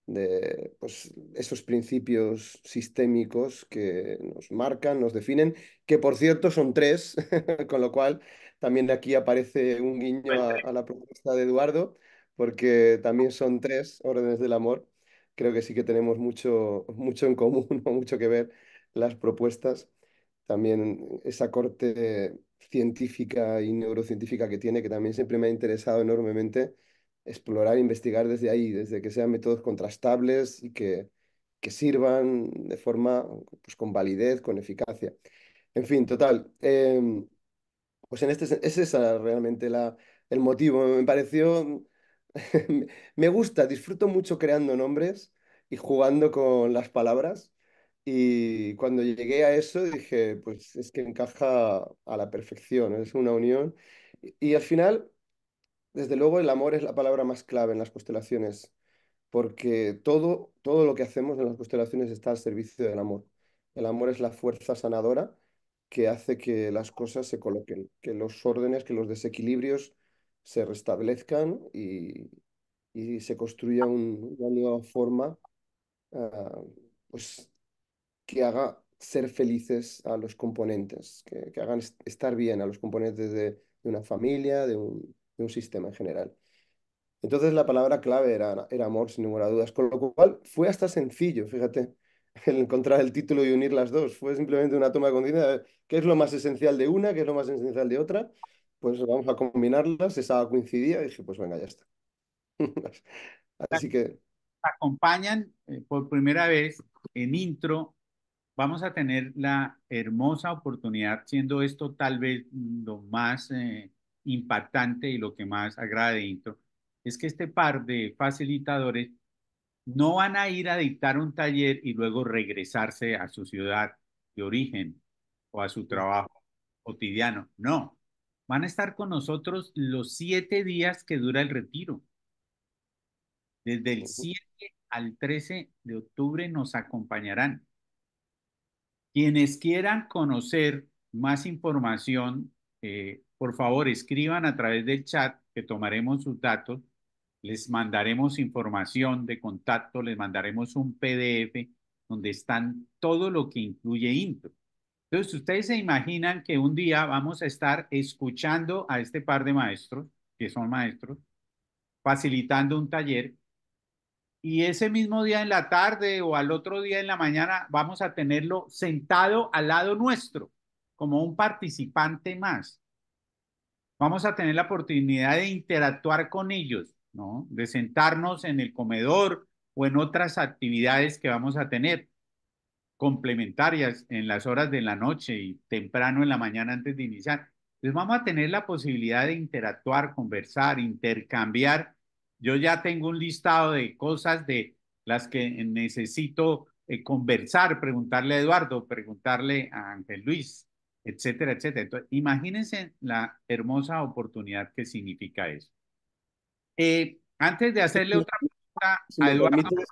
de pues, esos principios sistémicos que nos marcan, nos definen, que por cierto son tres, con lo cual también aquí aparece un guiño a la propuesta de Eduardo, porque también son tres órdenes del amor. Creo que sí que tenemos mucho en común, ¿no? Mucho que ver las propuestas. También esa corte científica y neurocientífica que tiene, que también siempre me ha interesado enormemente explorar e investigar desde ahí, desde que sean métodos contrastables y que sirvan de forma, pues, con validez, con eficacia. En fin, total. Pues es esa realmente el motivo. Me pareció, me gusta, disfruto mucho creando nombres y jugando con las palabras. Y cuando llegué a eso dije, pues es que encaja a la perfección, es una unión. Y al final, desde luego, el amor es la palabra más clave en las constelaciones, porque todo lo que hacemos en las constelaciones está al servicio del amor. El amor es la fuerza sanadora que hace que las cosas se coloquen, que los órdenes, que los desequilibrios se restablezcan y se construya una nueva forma, ah, pues, que haga ser felices a los componentes, que hagan estar bien a los componentes de una familia, de un sistema en general. Entonces la palabra clave era amor, sin ninguna duda, con lo cual fue hasta sencillo, fíjate, el encontrar el título y unir las dos. Fue simplemente una toma de conciencia de qué es lo más esencial de una, qué es lo más esencial de otra. Pues vamos a combinarlas, esa coincidía y dije, pues venga, ya está. Así que Acompañan por primera vez en intro. Vamos a tener la hermosa oportunidad, siendo esto tal vez lo más impactante y lo que más agrada de intro, es que este par de facilitadores no van a ir a dictar un taller y luego regresarse a su ciudad de origen o a su trabajo cotidiano. No, van a estar con nosotros los 7 días que dura el retiro. Desde el 7 al 13 de octubre nos acompañarán. Quienes quieran conocer más información, por favor escriban a través del chat que tomaremos sus datos, les mandaremos información de contacto, les mandaremos un PDF donde están todo lo que incluye Intro. Entonces, ustedes se imaginan que un día vamos a estar escuchando a este par de maestros, que son maestros, facilitando un taller y ese mismo día en la tarde o al otro día en la mañana vamos a tenerlo sentado al lado nuestro, como un participante más. Vamos a tener la oportunidad de interactuar con ellos, ¿no? De sentarnos en el comedor o en otras actividades que vamos a tener complementarias en las horas de la noche y temprano en la mañana antes de iniciar. Entonces vamos a tener la posibilidad de interactuar, conversar, intercambiar. Yo ya tengo un listado de cosas de las que necesito conversar, preguntarle a Eduardo, preguntarle a Ángel Luis, etcétera, etcétera. Entonces, imagínense la hermosa oportunidad que significa eso. Antes de hacerle otra pregunta si a me Eduardo, permites,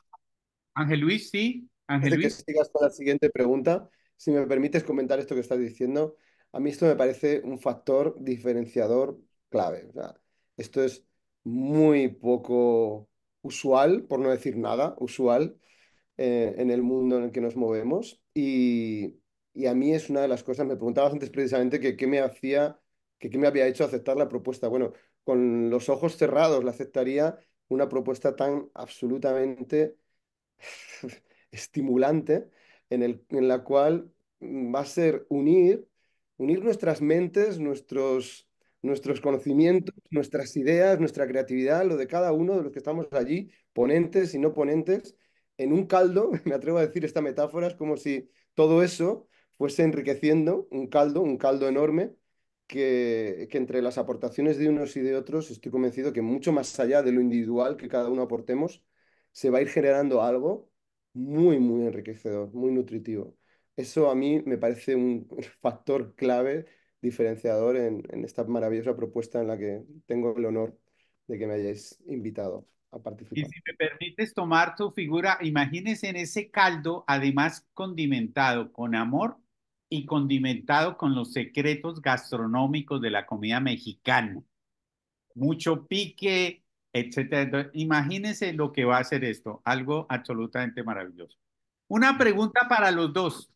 Ángel Luis, sí, antes Ángel de que Luis. sigas con la siguiente pregunta, si me permites comentar esto que estás diciendo, a mí esto me parece un factor diferenciador clave. O sea, esto es muy poco usual, por no decir nada usual, en el mundo en el que nos movemos. Y a mí es una de las cosas, me preguntabas antes precisamente que qué me hacía, que qué me había hecho aceptar la propuesta. Bueno, con los ojos cerrados la aceptaría una propuesta tan absolutamente estimulante en la cual va a ser unir nuestras mentes, nuestros conocimientos, nuestras ideas, nuestra creatividad, lo de cada uno de los que estamos allí, ponentes y no ponentes, en un caldo, me atrevo a decir esta metáfora, es como si todo eso fuese enriqueciendo un caldo enorme. Que entre las aportaciones de unos y de otros estoy convencido que mucho más allá de lo individual que cada uno aportemos, se va a ir generando algo muy, muy enriquecedor, muy nutritivo. Eso a mí me parece un factor clave diferenciador en esta maravillosa propuesta en la que tengo el honor de que me hayáis invitado a Y participar. si me permites tomar tu figura, imagínese en ese caldo, además condimentado con amor y condimentado con los secretos gastronómicos de la comida mexicana. Mucho pique, etcétera. Entonces, imagínese lo que va a hacer esto, algo absolutamente maravilloso. Una pregunta para los dos,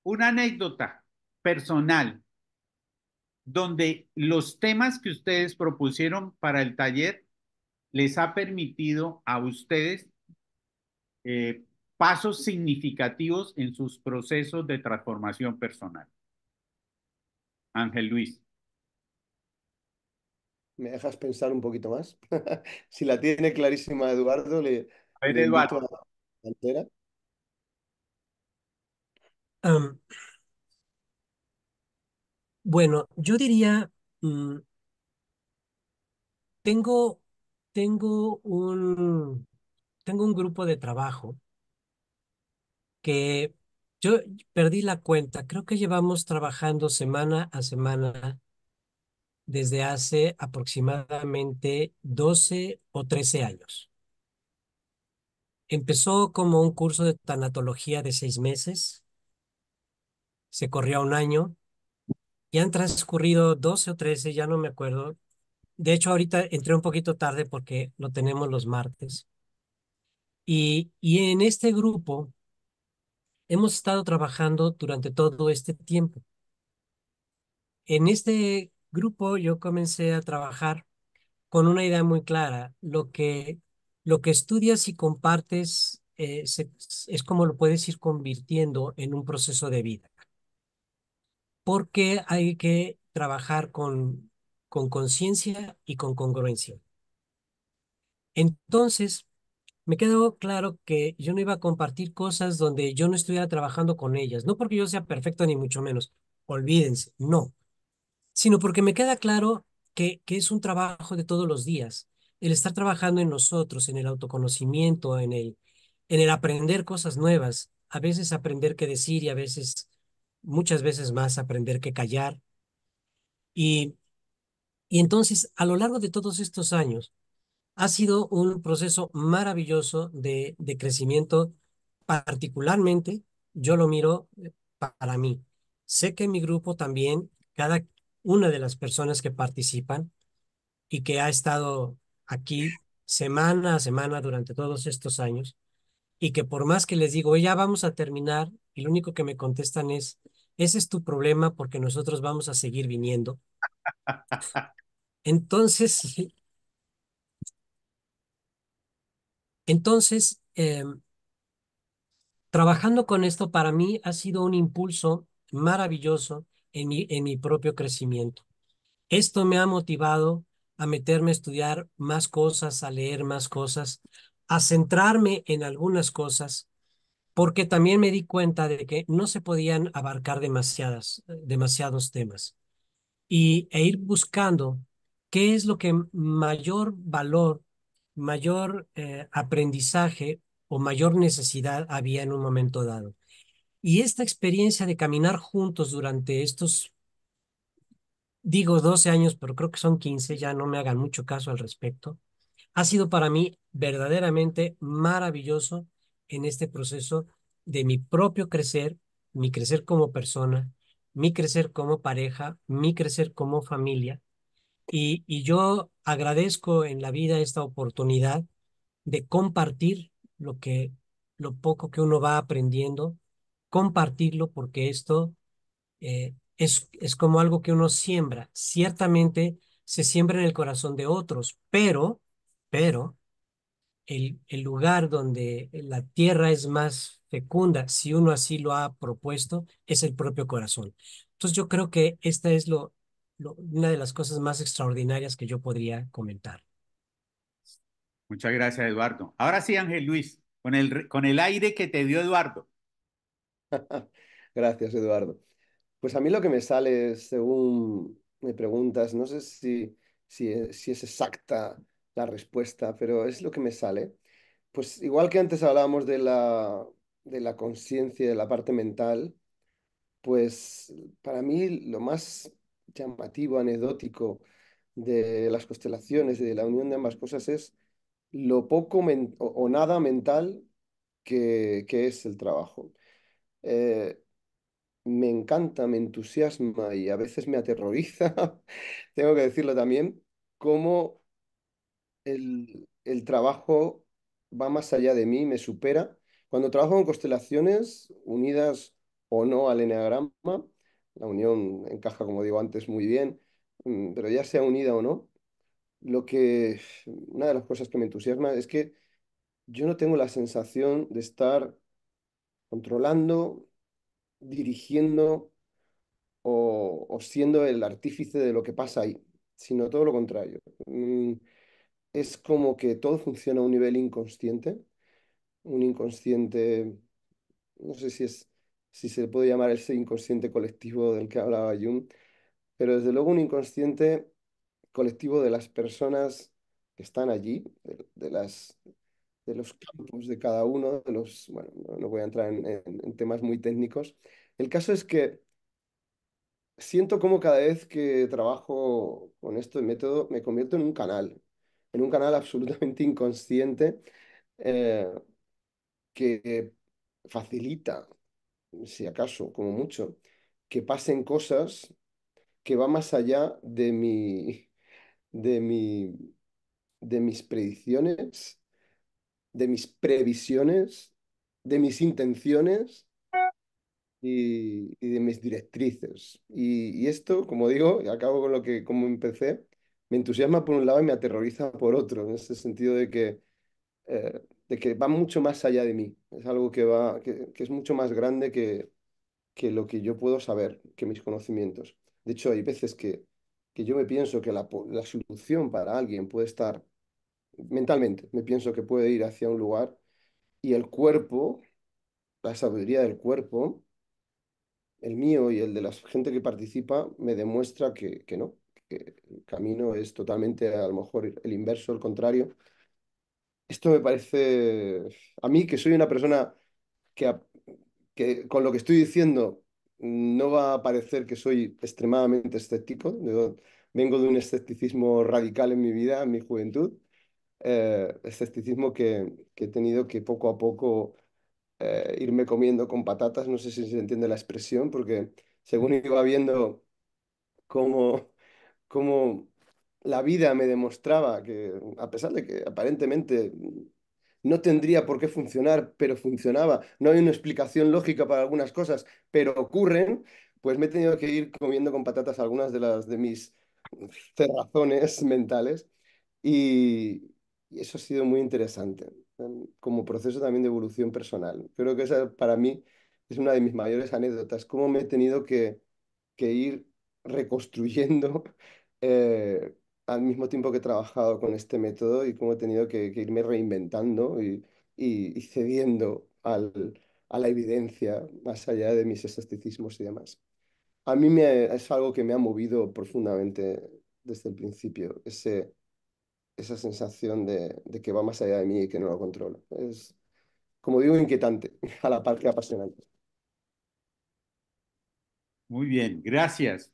una anécdota personal donde los temas que ustedes propusieron para el taller les ha permitido a ustedes eh, pasos significativos en sus procesos de transformación personal. Ángel Luis. ¿Me dejas pensar un poquito más? Si la tiene clarísima Eduardo, A ver, le invito Eduardo. a la entera. Am, bueno, yo diría, mm, tengo, tengo un, tengo un grupo de trabajo que yo perdí la cuenta. Creo que llevamos trabajando semana a semana desde hace aproximadamente 12 o 13 años. Empezó como un curso de tanatología de 6 meses, se corrió a un año y han transcurrido 12 o 13, ya no me acuerdo. De hecho, ahorita entré un poquito tarde porque lo tenemos los martes. Y en este grupo hemos estado trabajando durante todo este tiempo. En este grupo yo comencé a trabajar con una idea muy clara. Lo que estudias y compartes es como lo puedes ir convirtiendo en un proceso de vida, porque hay que trabajar con conciencia y con congruencia. Entonces, me quedó claro que yo no iba a compartir cosas donde yo no estuviera trabajando con ellas, no porque yo sea perfecto ni mucho menos, olvídense, no, sino porque me queda claro que es un trabajo de todos los días, el estar trabajando en nosotros, en el autoconocimiento, en el aprender cosas nuevas, a veces aprender qué decir y a veces, muchas veces más, aprender qué callar. Y, y entonces, a lo largo de todos estos años, ha sido un proceso maravilloso de crecimiento, particularmente yo lo miro para mí. Sé que en mi grupo también, cada una de las personas que participan y que ha estado aquí semana a semana durante todos estos años, y que por más que les digo, ya vamos a terminar, y lo único que me contestan es, ese es tu problema porque nosotros vamos a seguir viniendo. Entonces, entonces, trabajando con esto para mí ha sido un impulso maravilloso en mi propio crecimiento. Esto me ha motivado a meterme a estudiar más cosas, a leer más cosas, a centrarme en algunas cosas, porque también me di cuenta de que no se podían abarcar demasiados temas e ir buscando qué es lo que mayor valor, mayor aprendizaje o mayor necesidad había en un momento dado. Y esta experiencia de caminar juntos durante estos, digo 12 años, pero creo que son 15, ya no me hagan mucho caso al respecto, ha sido para mí verdaderamente maravilloso en este proceso de mi propio crecer, mi crecer como persona, mi crecer como pareja, mi crecer como familia. Y yo agradezco en la vida esta oportunidad de compartir lo poco que uno va aprendiendo, compartirlo porque esto es como algo que uno siembra. Ciertamente se siembra en el corazón de otros, pero el lugar donde la tierra es más fecunda, si uno así lo ha propuesto, es el propio corazón. Entonces yo creo que esta es una de las cosas más extraordinarias que yo podría comentar. Muchas gracias, Eduardo. Ahora sí, Ángel Luis, con el aire que te dio Eduardo. Gracias, Eduardo. Pues a mí lo que me sale, según me preguntas, no sé si es exacta la respuesta, pero es lo que me sale. Pues igual que antes hablábamos de la conciencia, de la parte mental, pues para mí lo más llamativo, anecdótico de las constelaciones y de la unión de ambas cosas es lo poco o nada mental que es el trabajo. Eh, Me encanta, me entusiasma y a veces me aterroriza, tengo que decirlo también, cómo el trabajo va más allá de mí, me supera. Cuando trabajo en constelaciones unidas o no al eneagrama, la unión encaja, como digo antes, muy bien, pero ya sea unida o no, una de las cosas que me entusiasma es que yo no tengo la sensación de estar controlando, dirigiendo o siendo el artífice de lo que pasa ahí, sino todo lo contrario. Es como que todo funciona a un nivel inconsciente, un inconsciente, no sé si se puede llamar ese inconsciente colectivo del que hablaba Jung, pero desde luego un inconsciente colectivo de las personas que están allí, de los campos de cada uno, bueno, no voy a entrar en temas muy técnicos. El caso es que siento como cada vez que trabajo con este método me convierto en un canal absolutamente inconsciente, eh, que facilita, si acaso, como mucho, que pasen cosas que van más allá de mi, de mis predicciones, de mis previsiones, de mis intenciones y de mis directrices. Y esto, como digo, y acabo con lo que como empecé, me entusiasma por un lado y me aterroriza por otro, en ese sentido de que va mucho más allá de mí. Es algo que es mucho más grande que lo que yo puedo saber, que mis conocimientos. De hecho, hay veces que yo me pienso que la solución para alguien puede estar mentalmente, me pienso que puede ir hacia un lugar y el cuerpo, la sabiduría del cuerpo, el mío y el de la gente que participa, me demuestra que no, que el camino es totalmente a lo mejor el inverso, el contrario. Esto me parece, a mí que soy una persona que, que con lo que estoy diciendo no va a parecer que soy extremadamente escéptico. Vengo de un escepticismo radical en mi vida, en mi juventud, escepticismo que he tenido que poco a poco irme comiendo con patatas. No sé si se entiende la expresión, porque según iba viendo cómo, cómo la vida me demostraba que, a pesar de que aparentemente no tendría por qué funcionar, pero funcionaba, no hay una explicación lógica para algunas cosas, pero ocurren, pues me he tenido que ir comiendo con patatas algunas de mis cerrazones mentales y eso ha sido muy interesante, como proceso también de evolución personal. Creo que esa para mí es una de mis mayores anécdotas, cómo me he tenido que ir reconstruyendo al mismo tiempo que he trabajado con este método y cómo he tenido que irme reinventando y cediendo a la evidencia más allá de mis escepticismos y demás. Es algo que me ha movido profundamente desde el principio, esa sensación de que va más allá de mí y que no lo controlo. Es, como digo, inquietante, a la par que apasionante. Muy bien, gracias.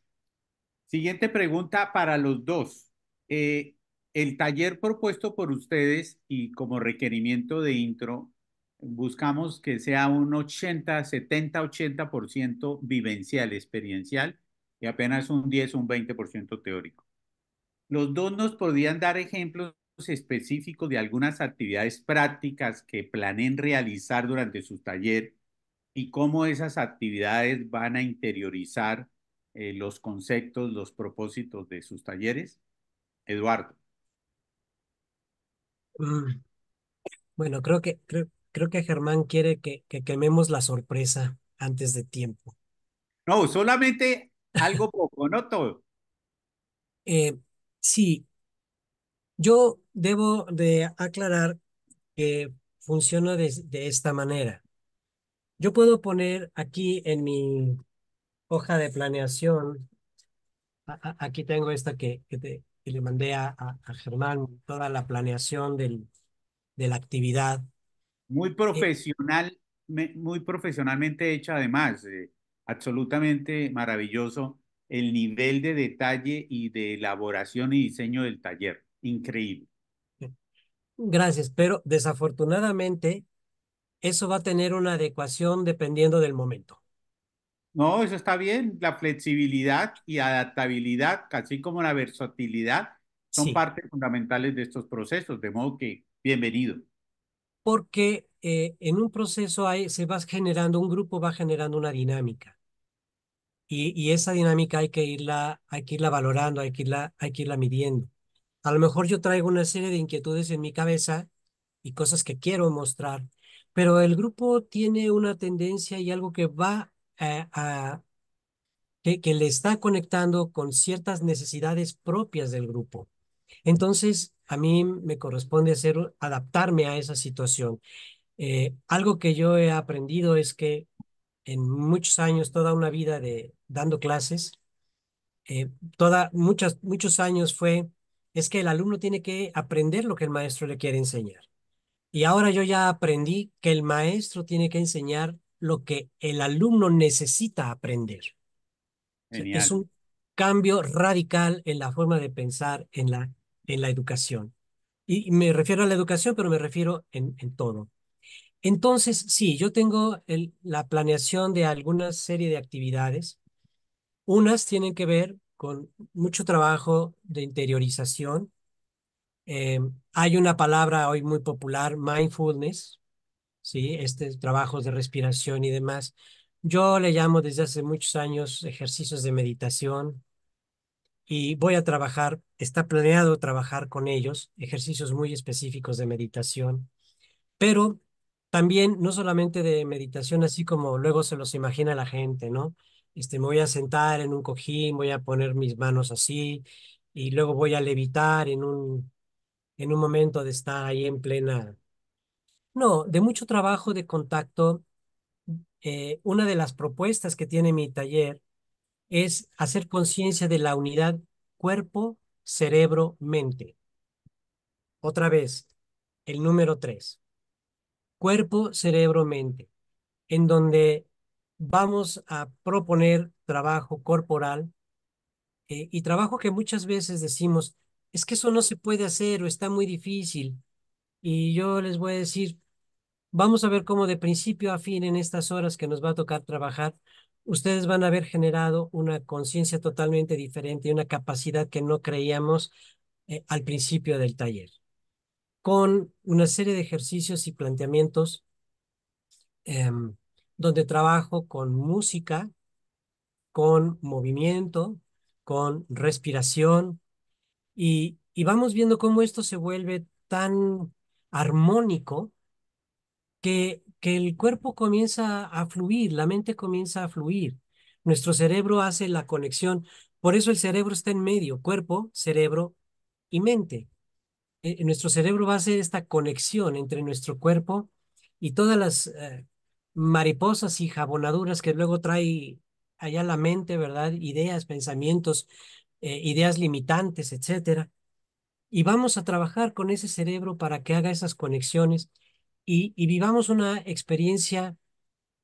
Siguiente pregunta para los dos. Eh, el taller propuesto por ustedes y como requerimiento de intro, buscamos que sea un 80, 70, 80% vivencial, experiencial y apenas un 10, un 20% teórico. Los dos nos podrían dar ejemplos específicos de algunas actividades prácticas que planeen realizar durante su taller y cómo esas actividades van a interiorizar los conceptos, los propósitos de sus talleres. Eduardo. Mm, Bueno, creo que Germán quiere que quememos la sorpresa antes de tiempo. No, solamente algo poco, no todo. Eh, sí, yo debo de aclarar que funciona de esta manera. Yo puedo poner aquí en mi hoja de planeación, aquí tengo esta que le mandé a Germán, toda la planeación de la actividad. Muy Eh, profesional, muy profesionalmente hecha además, absolutamente maravilloso el nivel de detalle y de elaboración y diseño del taller. Increíble. Gracias, pero desafortunadamente eso va a tener una adecuación dependiendo del momento. No, eso está bien. La flexibilidad y adaptabilidad, así como la versatilidad, son Sí, partes fundamentales de estos procesos, de modo que bienvenido. porque en un proceso se va generando, un grupo va generando una dinámica y esa dinámica hay que irla valorando, hay que irla midiendo. A lo mejor yo traigo una serie de inquietudes en mi cabeza y cosas que quiero mostrar, pero el grupo tiene una tendencia y algo que va que le está conectando con ciertas necesidades propias del grupo. Entonces, a mí me corresponde adaptarme a esa situación. Algo que yo he aprendido es que en muchos años, toda una vida de dando clases, muchos años es que el alumno tiene que aprender lo que el maestro le quiere enseñar. Y ahora yo ya aprendí que el maestro tiene que enseñar lo que el alumno necesita aprender. O sea, es Genial. un cambio radical en la forma de pensar en la educación. Y me refiero a la educación, pero me refiero en todo. Entonces, sí, yo tengo la planeación de alguna serie de actividades. Unas tienen que ver con mucho trabajo de interiorización. Hay una palabra hoy muy popular, mindfulness, ¿sí? Trabajos de respiración y demás. Yo le llamo desde hace muchos años ejercicios de meditación y voy a trabajar, está planeado trabajar con ellos, ejercicios muy específicos de meditación, pero también no solamente de meditación, así como luego se los imagina la gente, ¿no? Me voy a sentar en un cojín, voy a poner mis manos así y luego voy a levitar en un momento de estar ahí en plena. No, de mucho trabajo de contacto. Una de las propuestas que tiene mi taller es hacer conciencia de la unidad cuerpo, cerebro, mente. Otra vez, el número 3, cuerpo, cerebro, mente, en donde vamos a proponer trabajo corporal y trabajo que muchas veces decimos, es que eso no se puede hacer o está muy difícil. Y yo les voy a decir, vamos a ver cómo de principio a fin en estas horas que nos va a tocar trabajar, ustedes van a haber generado una conciencia totalmente diferente y una capacidad que no creíamos al principio del taller, con una serie de ejercicios y planteamientos em, donde trabajo con música, con movimiento, con respiración y vamos viendo cómo esto se vuelve tan armónico que el cuerpo comienza a fluir, la mente comienza a fluir. Nuestro cerebro hace la conexión. Por eso el cerebro está en medio, cuerpo, cerebro y mente. Nuestro cerebro va a hacer esta conexión entre nuestro cuerpo y todas las mariposas y jabonaduras que luego trae allá la mente, ¿verdad? Ideas, pensamientos, ideas limitantes, etcétera. Y vamos a trabajar con ese cerebro para que haga esas conexiones y vivamos una experiencia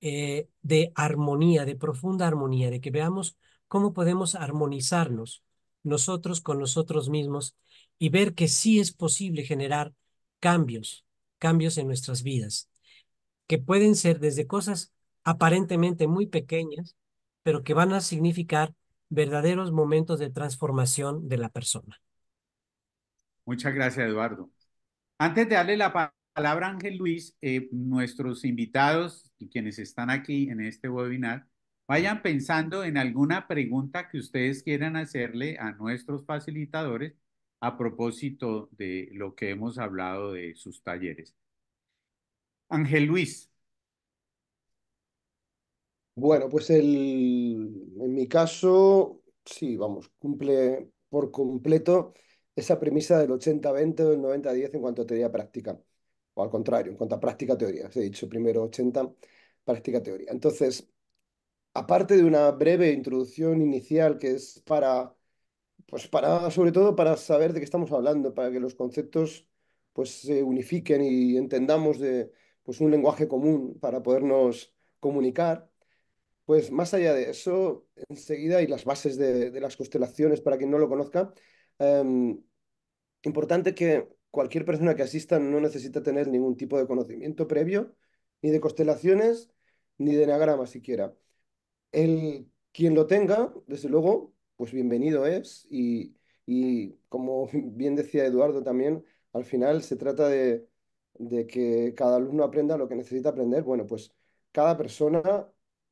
de armonía, de profunda armonía, de que veamos cómo podemos armonizarnos nosotros con nosotros mismos y ver que sí es posible generar cambios, cambios en nuestras vidas, que pueden ser desde cosas aparentemente muy pequeñas, pero que van a significar verdaderos momentos de transformación de la persona. Muchas gracias, Eduardo. Antes de darle la palabra a Ángel Luis, nuestros invitados y quienes están aquí en este webinar, vayan pensando en alguna pregunta que ustedes quieran hacerle a nuestros facilitadores a propósito de lo que hemos hablado de sus talleres. Ángel Luis, Bueno, pues en mi caso, sí, vamos, cumple por completo esa premisa del 80-20 o del 90-10 en cuanto a teoría práctica. O al contrario, en cuanto a práctica-teoría. Os he dicho primero 80, práctica-teoría. Entonces, aparte de una breve introducción inicial que es pues para, sobre todo para saber de qué estamos hablando, para que los conceptos pues se unifiquen y entendamos de pues un lenguaje común para podernos comunicar. Pues más allá de eso, enseguida, y las bases de las constelaciones, para quien no lo conozca, em, importante que cualquier persona que asista no necesita tener ningún tipo de conocimiento previo, ni de constelaciones, ni de enagrama siquiera. Quien lo tenga, desde luego, pues bienvenido es. Y como bien decía Eduardo también, al final se trata de que cada alumno aprenda lo que necesita aprender. Bueno, pues cada persona,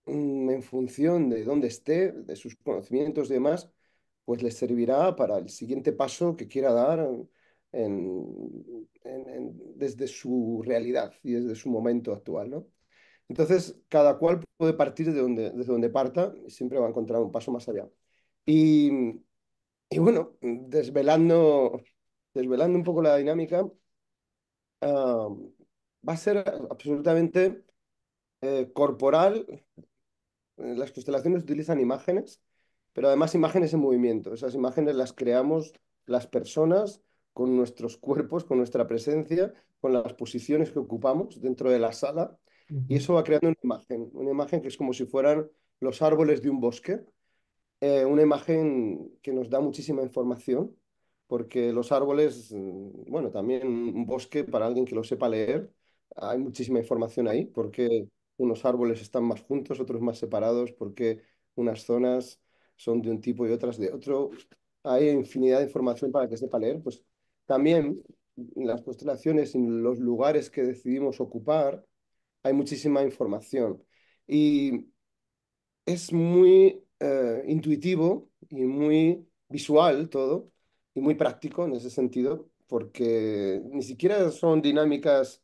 en función de dónde esté, de sus conocimientos y demás, pues les servirá para el siguiente paso que quiera dar desde su realidad y desde su momento actual, ¿no? Entonces, cada cual puede partir desde donde parta y siempre va a encontrar un paso más allá. Y, y bueno, desvelando un poco la dinámica, va a ser absolutamente corporal. Las constelaciones utilizan imágenes, pero además imágenes en movimiento. Esas imágenes las creamos las personas con nuestros cuerpos, con nuestra presencia, con las posiciones que ocupamos dentro de la sala. Y Ujú, eso va creando una imagen que es como si fueran los árboles de un bosque, una imagen que nos da muchísima información, porque los árboles, bueno, también un bosque para alguien que lo sepa leer, hay muchísima información ahí, por qué unos árboles están más juntos, otros más separados, por qué unas zonas son de un tipo y otras de otro. Hay infinidad de información para que sepa leer. Pues también en las constelaciones, en los lugares que decidimos ocupar, hay muchísima información. Y es muy intuitivo y muy visual todo, y muy práctico en ese sentido, porque ni siquiera son dinámicas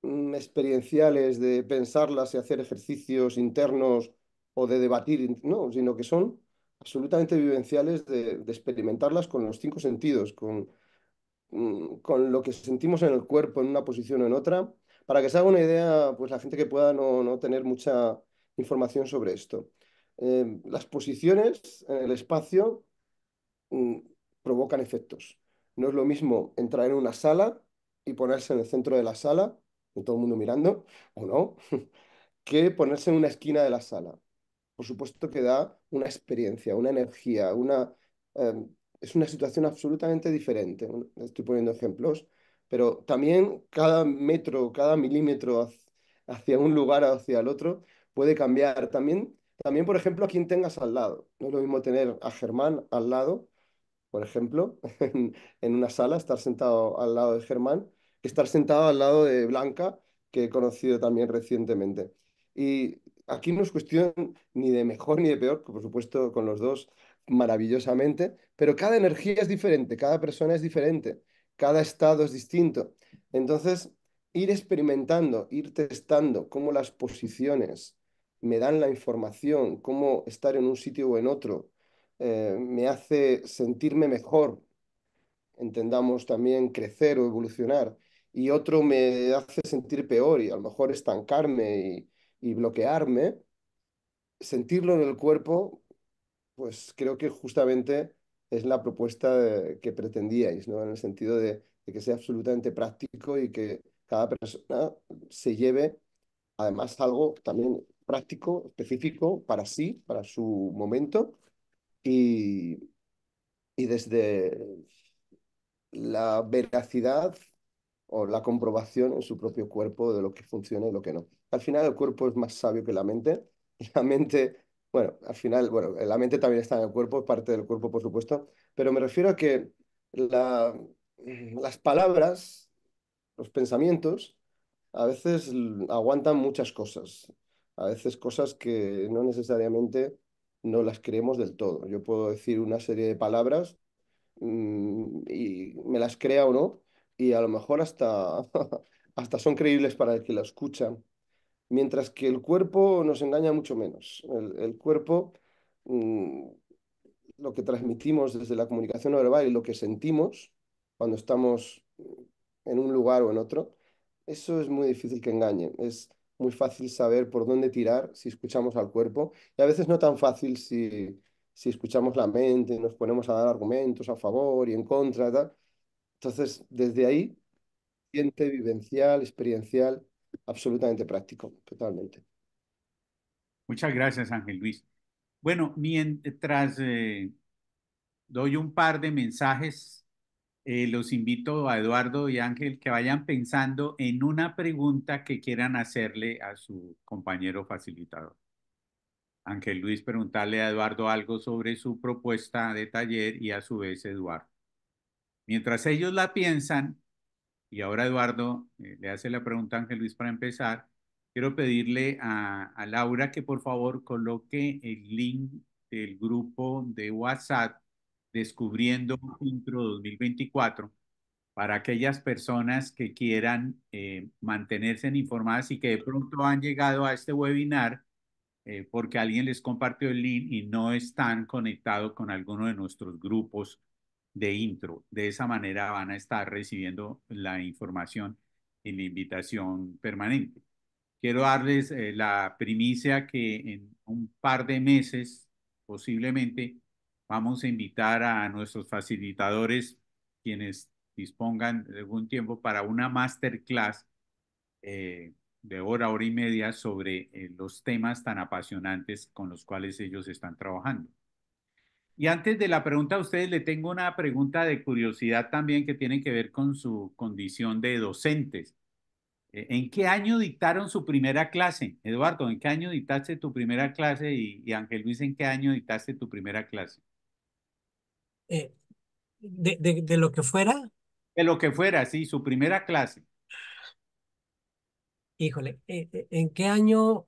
experienciales de pensarlas y hacer ejercicios internos o de debatir, no, sino que son absolutamente vivenciales de experimentarlas con los cinco sentidos, con lo que sentimos en el cuerpo en una posición o en otra, para que se haga una idea, pues la gente que pueda no tener mucha información sobre esto. Las posiciones en el espacio mm, provocan efectos. No es lo mismo entrar en una sala y ponerse en el centro de la sala, con todo el mundo mirando, o no, que ponerse en una esquina de la sala. Por supuesto que da una experiencia, una energía, eh, es una situación absolutamente diferente. Estoy poniendo ejemplos, pero también cada metro, cada milímetro hacia un lugar o hacia el otro puede cambiar. También, por ejemplo, a quien tengas al lado. No es lo mismo tener a Germán al lado, por ejemplo, en una sala, estar sentado al lado de Germán, que estar sentado al lado de Blanca, que he conocido también recientemente. Y aquí no es cuestión ni de mejor ni de peor, que por supuesto con los dos maravillosamente, pero cada energía es diferente, cada persona es diferente, cada estado es distinto. Entonces, ir experimentando, ir testando cómo las posiciones me dan la información, cómo estar en un sitio o en otro me hace sentirme mejor, entendamos también crecer o evolucionar, y otro me hace sentir peor y a lo mejor estancarme y bloquearme, sentirlo en el cuerpo, pues creo que justamente es la propuesta que pretendíais, ¿no? En el sentido de que sea absolutamente práctico y que cada persona se lleve además algo también práctico, específico para sí, para su momento y, y desde la veracidad o la comprobación en su propio cuerpo de lo que funciona y lo que no. Al final el cuerpo es más sabio que la mente. La mente, bueno, al final, bueno, la mente también está en el cuerpo, es parte del cuerpo, por supuesto, pero me refiero a que las palabras, los pensamientos, a veces aguantan muchas cosas, a veces cosas que no necesariamente no las creemos del todo. Yo puedo decir una serie de palabras y me las crea o no, y a lo mejor hasta, hasta son creíbles para el que la escucha, mientras que el cuerpo nos engaña mucho menos. El cuerpo, mm, lo que transmitimos desde la comunicación no verbal y lo que sentimos cuando estamos en un lugar o en otro, eso es muy difícil que engañe. Es muy fácil saber por dónde tirar si escuchamos al cuerpo y a veces no tan fácil si escuchamos la mente y nos ponemos a dar argumentos a favor y en contra, tal. Entonces, desde ahí, siente vivencial, experiencial, absolutamente práctico, totalmente. Muchas gracias, Ángel Luis. Bueno, mientras doy un par de mensajes, los invito a Eduardo y Ángel que vayan pensando en una pregunta que quieran hacerle a su compañero facilitador. Ángel Luis, preguntarle a Eduardo algo sobre su propuesta de taller y a su vez Eduardo. Mientras ellos la piensan, y ahora Eduardo le hace la pregunta a Ángel Luis para empezar, quiero pedirle a Laura que por favor coloque el link del grupo de WhatsApp Descubriendo Intro 2024 para aquellas personas que quieran mantenerse informadas y que de pronto han llegado a este webinar porque alguien les compartió el link y no están conectados con alguno de nuestros grupos de intro. De esa manera van a estar recibiendo la información y la invitación permanente. Quiero darles la primicia que en un par de meses, posiblemente, vamos a invitar a nuestros facilitadores, quienes dispongan de algún tiempo para una masterclass de hora y media sobre los temas tan apasionantes con los cuales ellos están trabajando. Y antes de la pregunta a ustedes, le tengo una pregunta de curiosidad también que tiene que ver con su condición de docentes. ¿En qué año dictaron su primera clase? Eduardo, ¿en qué año dictaste tu primera clase? Y Ángel Luis, ¿en qué año dictaste tu primera clase? Eh, de lo que fuera, De lo que fuera, sí, su primera clase. híjole, ¿en qué año?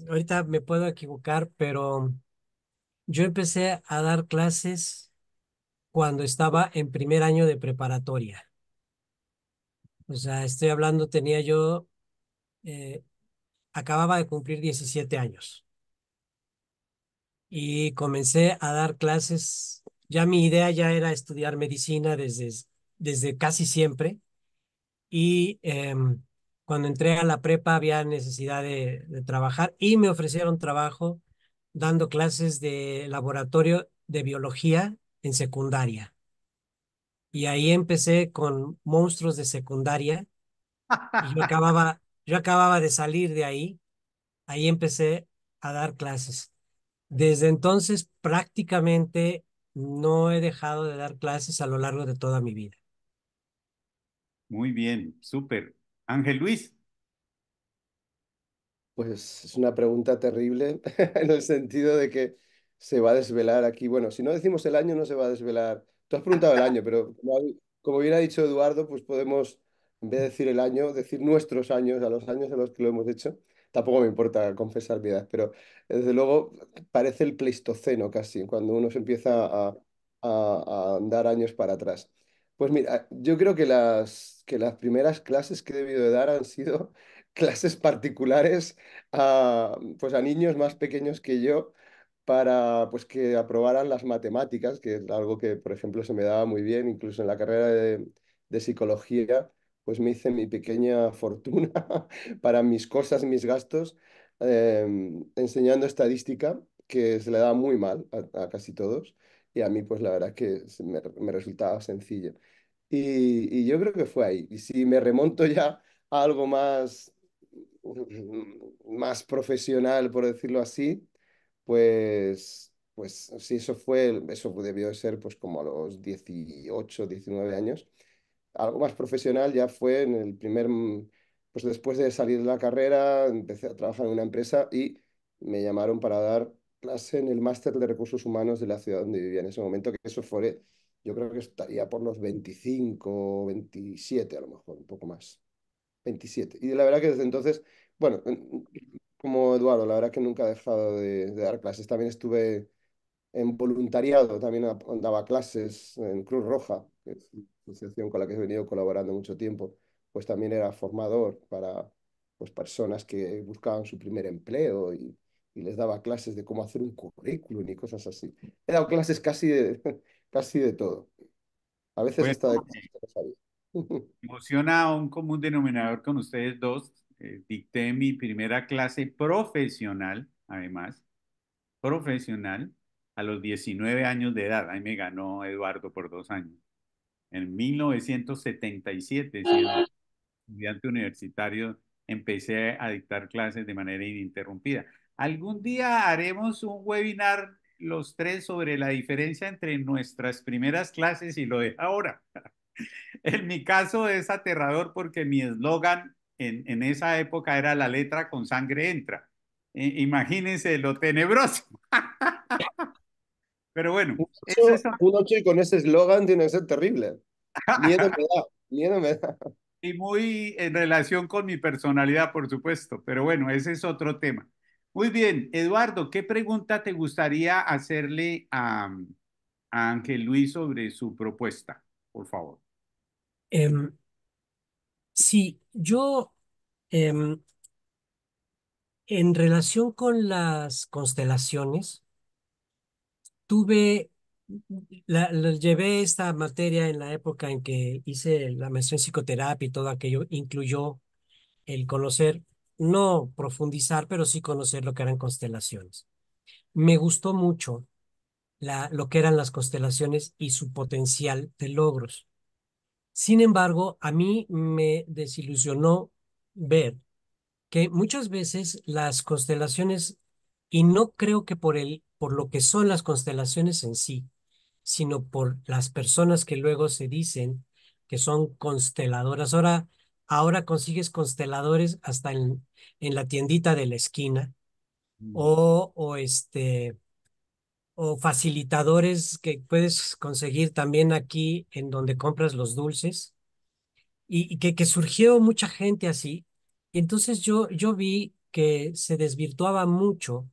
Ahorita me puedo equivocar, pero yo empecé a dar clases cuando estaba en primer año de preparatoria. O sea, estoy hablando, tenía yo, eh, acababa de cumplir 17 años y comencé a dar clases. Ya mi idea ya era estudiar medicina desde casi siempre. Y cuando entré a la prepa había necesidad de trabajar y me ofrecieron trabajo dando clases de laboratorio de biología en secundaria. Y ahí empecé con monstruos de secundaria y yo acababa de salir de ahí. Ahí empecé a dar clases. Desde entonces prácticamente no he dejado de dar clases a lo largo de toda mi vida. Muy bien, súper. Ángel Luis. Pues es una pregunta terrible en el sentido de que se va a desvelar aquí. Bueno, si no decimos el año, no se va a desvelar. Tú has preguntado el año, pero como bien ha dicho Eduardo, pues podemos, en vez de decir el año, decir nuestros años, a los años en los que lo hemos hecho. Tampoco me importa confesar mi edad, pero desde luego parece el Pleistoceno casi, cuando uno se empieza a andar años para atrás. Pues mira, yo creo que las primeras clases que he debido de dar han sido clases particulares pues a niños más pequeños que yo para pues que aprobaran las matemáticas, que es algo que, por ejemplo, se me daba muy bien, incluso en la carrera de psicología, pues me hice mi pequeña fortuna para mis cosas, mis gastos, enseñando estadística, que se le da muy mal a casi todos, y a mí pues la verdad que me resultaba sencillo. Y yo creo que fue ahí. Y si me remonto ya a algo más profesional, por decirlo así, pues sí, eso debió de ser pues como a los 18 19 años. Algo más profesional ya fue en el pues después de salir de la carrera, empecé a trabajar en una empresa y me llamaron para dar clase en el máster de recursos humanos de la ciudad donde vivía en ese momento, que eso fue, yo creo que estaría por los 25 27 a lo mejor, un poco más. 27. Y la verdad que desde entonces, bueno, como Eduardo, la verdad que nunca he dejado de dar clases. También estuve en voluntariado, también daba clases en Cruz Roja, que es una asociación con la que he venido colaborando mucho tiempo. Pues también era formador para pues, personas que buscaban su primer empleo y les daba clases de cómo hacer un currículum y cosas así. He dado clases casi de todo. A veces Bueno, hasta de cosas que no sabía. emociona un común denominador con ustedes dos. Dicté mi primera clase profesional, además, profesional, a los 19 años de edad. Ahí me ganó Eduardo por 2 años. En 1977, siendo estudiante universitario, empecé a dictar clases de manera ininterrumpida. Algún día haremos un webinar los tres sobre la diferencia entre nuestras primeras clases y lo de ahora. En mi caso es aterrador porque mi eslogan en esa época era la letra con sangre entra. Imagínense lo tenebroso. Pero bueno, eso es Un 8 y con ese eslogan tiene que ser terrible. Miedo me da, miedo me da. y muy en relación con mi personalidad, por supuesto. Pero bueno, ese es otro tema. Muy bien, Eduardo, ¿qué pregunta te gustaría hacerle a Ángel Luis sobre su propuesta? Por favor. Em, sí, yo em, en relación con las constelaciones, tuve, llevé esta materia en la época en que hice la maestría en psicoterapia y todo aquello, incluyó el conocer, no profundizar, pero sí conocer lo que eran constelaciones. Me gustó mucho lo que eran las constelaciones y su potencial de logros. Sin embargo, a mí me desilusionó ver que muchas veces las constelaciones, y no creo que por lo que son las constelaciones en sí, sino por las personas que luego se dicen que son consteladoras. Ahora, Ahora consigues consteladores hasta en la tiendita de la esquina Mm. o facilitadores que puedes conseguir también aquí en donde compras los dulces y que surgió mucha gente así. Y entonces yo vi que se desvirtuaba mucho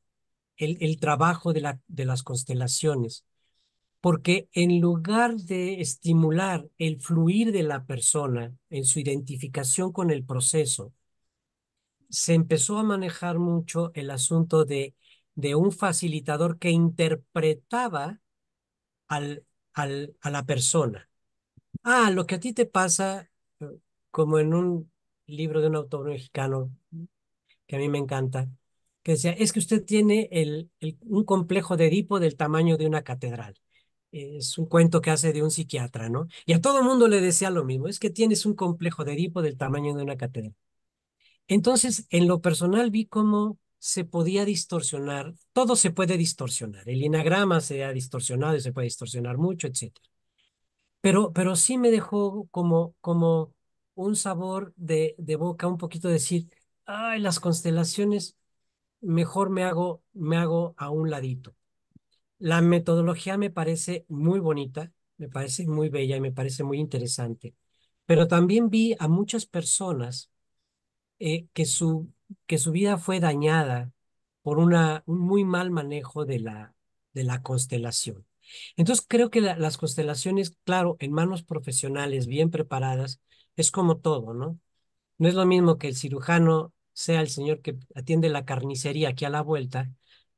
el trabajo de las constelaciones, porque en lugar de estimular el fluir de la persona en su identificación con el proceso, se empezó a manejar mucho el asunto de un facilitador que interpretaba al, a la persona. Ah, lo que a ti te pasa, como en un libro de un autor mexicano que a mí me encanta, que decía, es que usted tiene un complejo de Edipo del tamaño de una catedral. Es un cuento que hace de un psiquiatra, ¿no? Y a todo mundo le decía lo mismo, es que tienes un complejo de Edipo del tamaño de una catedral. Entonces, en lo personal vi cómo se podía distorsionar, todo se puede distorsionar, el enagrama se ha distorsionado y se puede distorsionar mucho, etcétera. Pero sí me dejó como un sabor de boca, un poquito decir, ay, las constelaciones, mejor me hago a un ladito. La metodología me parece muy bonita, me parece muy bella y me parece muy interesante, pero también vi a muchas personas eh, que su, que su vida fue dañada por un muy mal manejo de la constelación. Entonces creo que las constelaciones, claro, en manos profesionales bien preparadas, es como todo, ¿no? No es lo mismo que el cirujano sea el señor que atiende la carnicería aquí a la vuelta,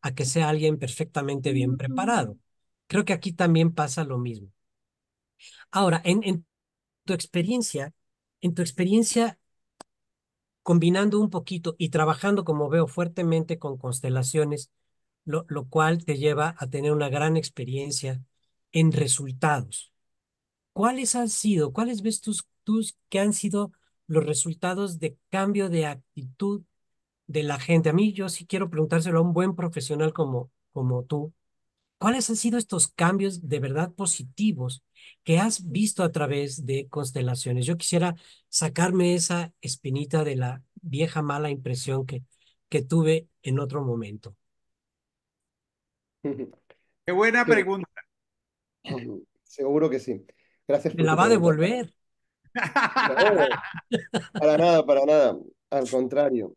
a que sea alguien perfectamente bien preparado. Creo que aquí también pasa lo mismo. Ahora, tu experiencia, en tu experiencia, combinando un poquito y trabajando, como veo, fuertemente con constelaciones, lo cual te lleva a tener una gran experiencia en resultados. ¿Cuáles han sido, cuáles ves tus que han sido los resultados de cambio de actitud de la gente? A mí yo sí quiero preguntárselo a un buen profesional como tú. ¿Cuáles han sido estos cambios de verdad positivos que has visto a través de constelaciones? Yo quisiera sacarme esa espinita de la vieja mala impresión que tuve en otro momento. Qué buena Sí, pregunta. seguro que sí. Gracias ¿Me por la tu va a pregunta. devolver? No, para nada, para nada. Al contrario.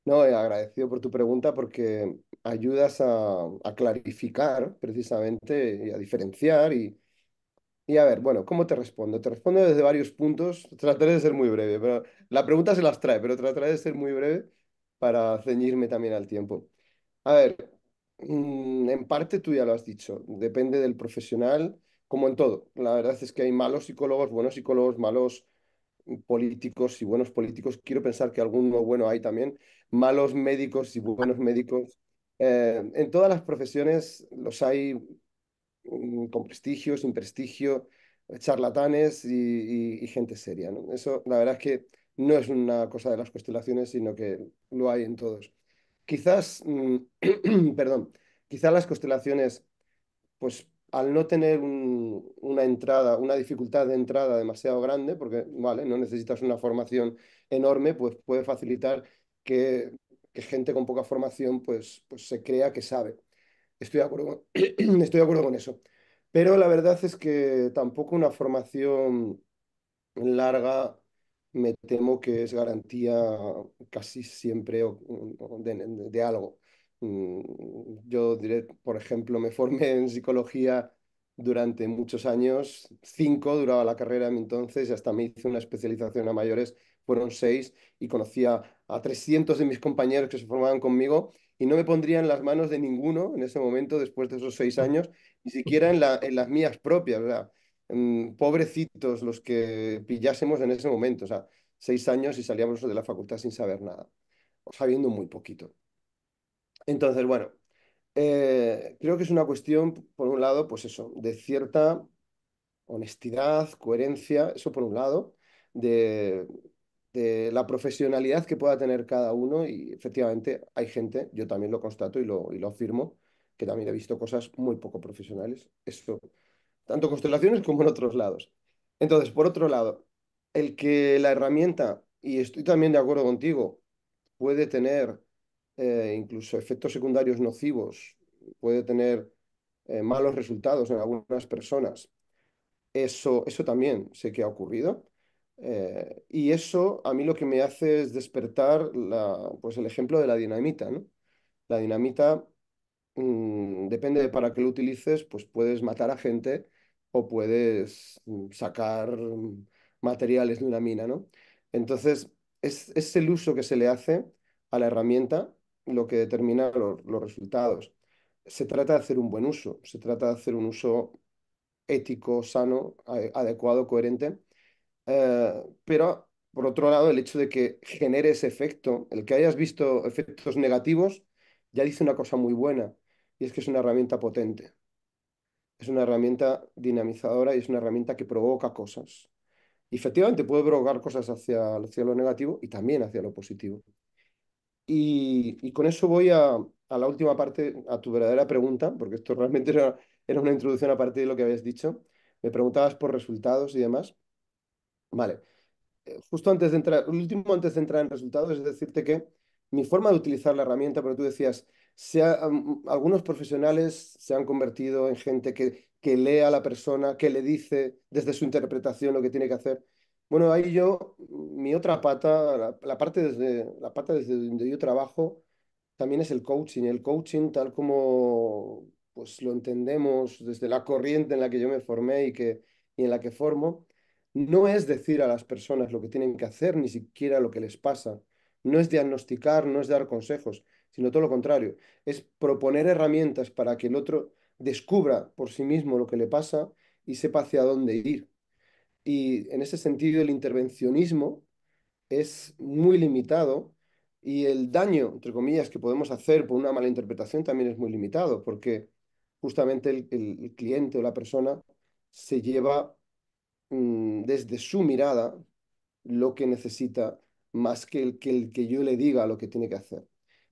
No, agradecido por tu pregunta porque ayudas a clarificar precisamente y a diferenciar y a ver, bueno, ¿cómo te respondo? Te respondo desde varios puntos. Trataré de ser muy breve, pero la pregunta se las trae, pero trataré de ser muy breve para ceñirme también al tiempo. A ver, en parte tú ya lo has dicho, depende del profesional, como en todo. La verdad es que hay malos psicólogos, malos políticos y buenos políticos. Quiero pensar que alguno bueno hay también. Malos médicos y buenos médicos. En todas las profesiones los hay con prestigio, sin prestigio, charlatanes y gente seria, ¿no? Eso, la verdad es que no es una cosa de las constelaciones, sino que lo hay en todos. Quizás, perdón, quizás las constelaciones pues al no tener una entrada, una dificultad de entrada demasiado grande, porque vale, no necesitas una formación enorme, pues puede facilitar que, que gente con poca formación pues se crea que sabe. Estoy de acuerdo estoy de acuerdo con eso. Pero la verdad es que tampoco una formación larga me temo que es garantía casi siempre de algo. Yo diré, por ejemplo, me formé en psicología durante muchos años, 5 duraba la carrera en mi entonces y hasta me hice una especialización a mayores, fueron 6 y conocía a 300 de mis compañeros que se formaban conmigo y no me pondría en las manos de ninguno en ese momento, después de esos 6 años, ni siquiera en las mías propias. O sea, pobrecitos los que pillásemos en ese momento, o sea, 6 años y salíamos de la facultad sin saber nada, o sabiendo muy poquito. Entonces, bueno, creo que es una cuestión, por un lado, pues eso, de cierta honestidad, coherencia, eso por un lado, de, de la profesionalidad que pueda tener cada uno y efectivamente hay gente, yo también lo constato y lo afirmo, que también he visto cosas muy poco profesionales. Eso tanto constelaciones como en otros lados. Entonces, por otro lado, el que la herramienta y estoy también de acuerdo contigo, puede tener incluso efectos secundarios nocivos, puede tener malos resultados en algunas personas. Eso también sé que ha ocurrido. Y eso a mí lo que me hace es despertar pues el ejemplo de la dinamita, ¿no? La dinamita, depende de para qué lo utilices, pues puedes matar a gente o puedes sacar materiales de una mina, ¿no? Entonces, es el uso que se le hace a la herramienta lo que determina los resultados. Se trata de hacer un buen uso, se trata de hacer un uso ético, sano, adecuado, coherente. Pero, por otro lado, el hecho de que genere ese efecto, el que hayas visto efectos negativos, ya dice una cosa muy buena, y es que es una herramienta potente, es una herramienta dinamizadora y es una herramienta que provoca cosas. Y efectivamente puede provocar cosas hacia lo negativo y también hacia lo positivo. Y con eso voy a la última parte, a tu verdadera pregunta, porque esto realmente era una introducción a partir de lo que habías dicho. Me preguntabas por resultados y demás. Vale. Justo antes de entrar, el último antes de entrar en resultados, es decirte que mi forma de utilizar la herramienta, pero tú decías, algunos profesionales se han convertido en gente que lee a la persona, que le dice desde su interpretación lo que tiene que hacer. Bueno, ahí yo, mi otra pata, la pata desde donde yo trabajo, también es el coaching. El coaching, tal como pues, lo entendemos desde la corriente en la que yo me formé y en la que formo, no es decir a las personas lo que tienen que hacer, ni siquiera lo que les pasa. No es diagnosticar, no es dar consejos, sino todo lo contrario. Es proponer herramientas para que el otro descubra por sí mismo lo que le pasa y sepa hacia dónde ir. Y en ese sentido, el intervencionismo es muy limitado y el daño, entre comillas, que podemos hacer por una mala interpretación también es muy limitado, porque justamente el cliente o la persona se lleva desde su mirada lo que necesita más que el que yo le diga lo que tiene que hacer.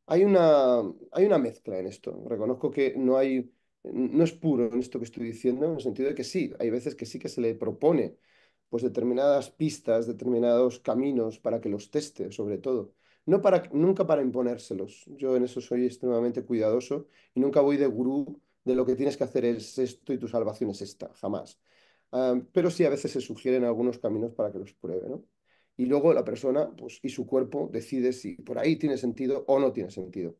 Hay una mezcla en esto. Reconozco que no es puro en esto que estoy diciendo, en el sentido de que sí, hay veces que sí que se le propone pues determinadas pistas, determinados caminos para que los teste, sobre todo. Nunca para imponérselos. Yo en eso soy extremadamente cuidadoso y nunca voy de gurú de lo que tienes que hacer es esto y tu salvación es esta, jamás. Pero sí a veces se sugieren algunos caminos para que los pruebe, ¿no? Y luego la persona pues, y su cuerpo decide si por ahí tiene sentido o no tiene sentido.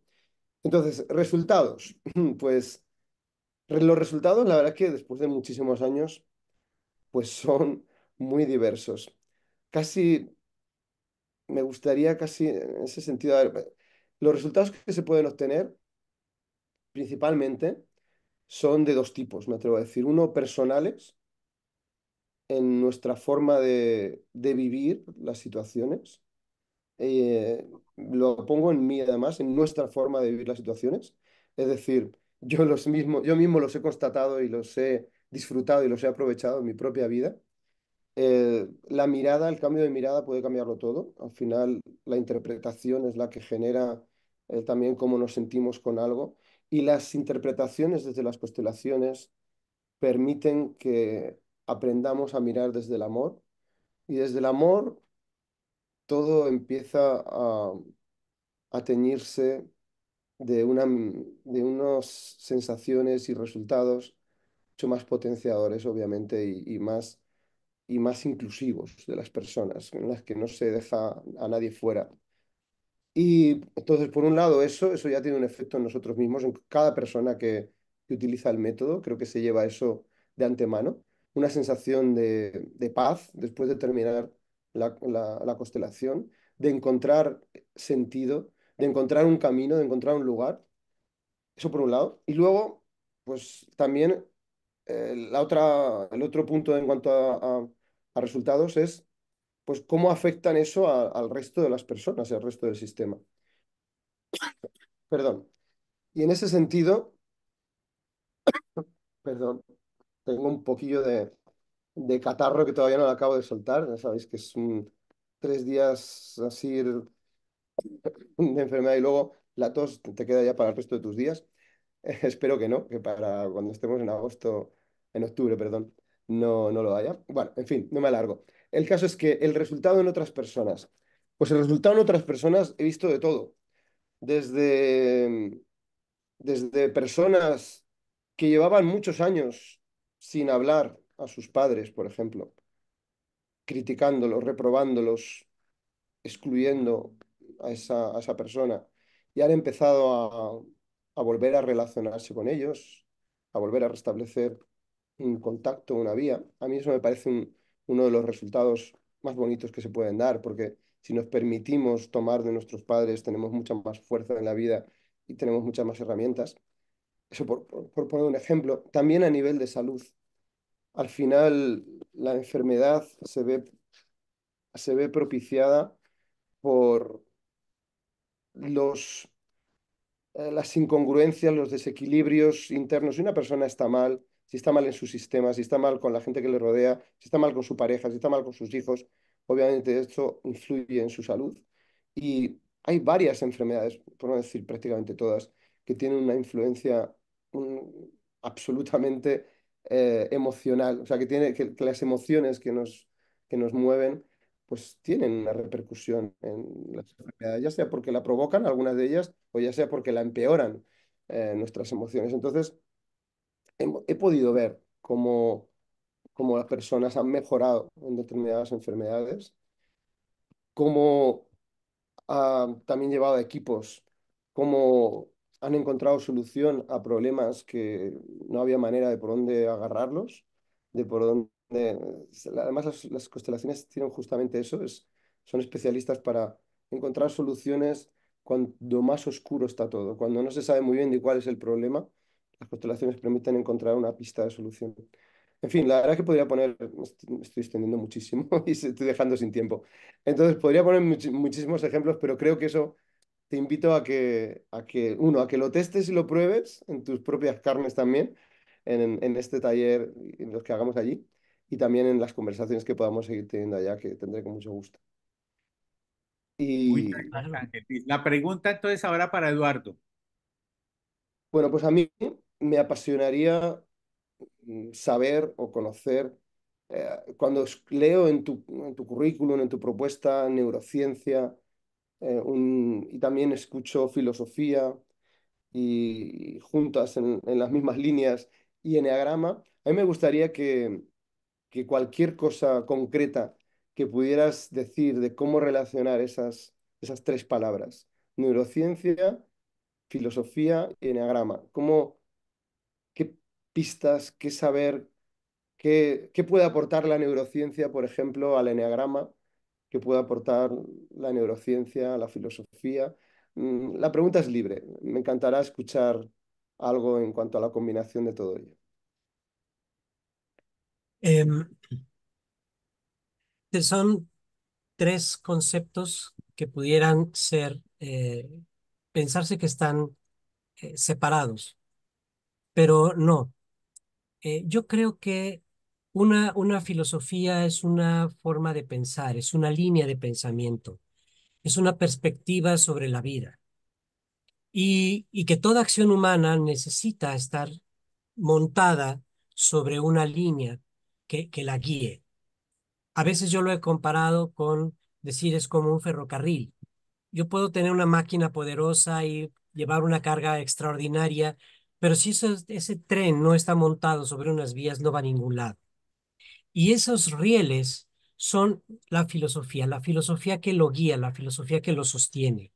Entonces, resultados. Pues los resultados, la verdad es que después de muchísimos años, pues son muy diversos. Casi, me gustaría casi en ese sentido, a ver, los resultados que se pueden obtener principalmente son de dos tipos, me atrevo a decir. Uno, personales, en nuestra forma de vivir las situaciones. Lo pongo en mí además, en nuestra forma de vivir las situaciones. Es decir, yo mismo los he constatado y los he disfrutado y los he aprovechado en mi propia vida. La mirada, el cambio de mirada puede cambiarlo todo. Al final, la interpretación es la que genera también cómo nos sentimos con algo. Y las interpretaciones desde las constelaciones permiten que aprendamos a mirar desde el amor. Y desde el amor todo empieza a teñirse de unas sensaciones y resultados mucho más potenciadores, obviamente, y más inclusivos de las personas, en las que no se deja a nadie fuera. Y entonces, por un lado, eso ya tiene un efecto en nosotros mismos, en cada persona que utiliza el método, creo que se lleva eso de antemano, una sensación de paz después de terminar la constelación, de encontrar sentido, de encontrar un camino, de encontrar un lugar, eso por un lado. Y luego, pues también el otro punto en cuanto a resultados es, pues, cómo afectan eso al resto de las personas y al resto del sistema. Perdón. Y en ese sentido, perdón, tengo un poquillo de catarro que todavía no lo acabo de soltar. Ya sabéis que es 3 días así de enfermedad y luego la tos te queda ya para el resto de tus días. Espero que no, que para cuando estemos en octubre, perdón, no lo haya. Bueno, en fin, no me alargo. El caso es que el resultado en otras personas. Pues el resultado en otras personas he visto de todo. Desde, desde personas que llevaban muchos años sin hablar a sus padres, por ejemplo, criticándolos, reprobándolos, excluyendo a esa persona, y han empezado a volver a relacionarse con ellos, a volver a restablecer un contacto, una vía. A mí eso me parece uno de los resultados más bonitos que se pueden dar, porque si nos permitimos tomar de nuestros padres, tenemos mucha más fuerza en la vida y tenemos muchas más herramientas. Eso por poner un ejemplo. También a nivel de salud. Al final, la enfermedad se ve propiciada por los las incongruencias, los desequilibrios internos. Si una persona está mal, si está mal en su sistema, si está mal con la gente que le rodea, si está mal con su pareja, si está mal con sus hijos, obviamente esto influye en su salud. Y hay varias enfermedades, por no decir prácticamente todas, que tienen una influencia mm, absolutamente emocional. O sea, que las emociones que nos mueven pues tienen una repercusión en las enfermedades, ya sea porque la provocan, algunas de ellas, o ya sea porque la empeoran nuestras emociones. Entonces, he podido ver cómo las personas han mejorado en determinadas enfermedades, cómo también llevado a equipos, cómo han encontrado solución a problemas que no había manera de por dónde agarrarlos, de por dónde... Además, las constelaciones tienen justamente eso, son especialistas para encontrar soluciones cuando más oscuro está todo, cuando no se sabe muy bien de cuál es el problema, las constelaciones permiten encontrar una pista de solución. En fin, la verdad que podría poner, me estoy extendiendo muchísimo y se estoy dejando sin tiempo. Entonces, podría poner muchísimos ejemplos, pero creo que eso te invito uno, a que lo testes y lo pruebes en tus propias carnes también, en este taller, en los que hagamos allí, y también en las conversaciones que podamos seguir teniendo allá, que tendré con mucho gusto. Muchas Y gracias, Claro. Ángel. Y la pregunta entonces ahora para Eduardo. bueno, pues a mí me apasionaría saber o conocer, cuando leo en tu currículum, en tu propuesta, neurociencia, y también escucho filosofía y juntas en las mismas líneas y eneagrama, a mí me gustaría que cualquier cosa concreta que pudieras decir de cómo relacionar esas tres palabras, neurociencia, filosofía y eneagrama, qué pistas, qué saber, qué puede aportar la neurociencia, por ejemplo, al eneagrama, qué puede aportar la neurociencia, a la filosofía. La pregunta es libre. Me encantará escuchar algo en cuanto a la combinación de todo ello. Em, Son tres conceptos que pudieran ser, pensarse que están separados, pero no. Yo creo que una filosofía es una forma de pensar, es una línea de pensamiento, es una perspectiva sobre la vida y que toda acción humana necesita estar montada sobre una línea que la guíe. A veces yo lo he comparado con decir es como un ferrocarril. Yo puedo tener una máquina poderosa y llevar una carga extraordinaria, pero si ese tren no está montado sobre unas vías, no va a ningún lado. Y esos rieles son la filosofía que lo guía, la filosofía que lo sostiene,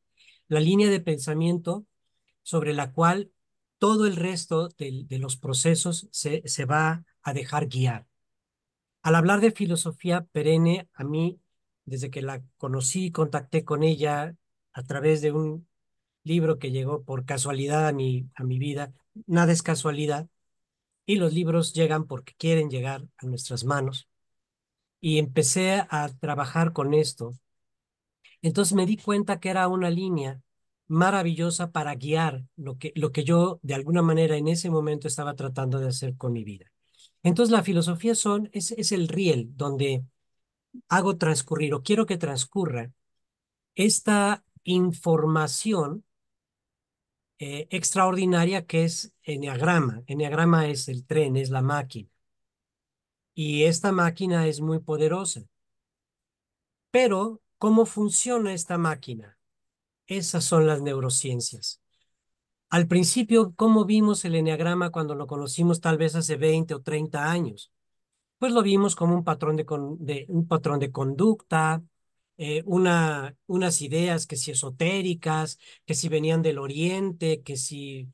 la línea de pensamiento sobre la cual todo el resto de los procesos se va a dejar guiar. Al hablar de filosofía perenne, a mí, desde que la conocí, contacté con ella a través de un libro que llegó por casualidad a a mi vida. Nada es casualidad y los libros llegan porque quieren llegar a nuestras manos. Y empecé a trabajar con esto. Entonces me di cuenta que era una línea maravillosa para guiar lo que yo de alguna manera en ese momento estaba tratando de hacer con mi vida. Entonces la filosofía es el riel donde hago transcurrir o quiero que transcurra esta información extraordinaria que es eneagrama. Eneagrama es el tren, es la máquina. Y esta máquina es muy poderosa, pero ¿Cómo funciona esta máquina? Esas son las neurociencias. Al principio, ¿cómo vimos el eneagrama cuando lo conocimos tal vez hace 20 o 30 años? Pues lo vimos como un patrón un patrón de conducta, unas ideas que si esotéricas, que si venían del Oriente, que si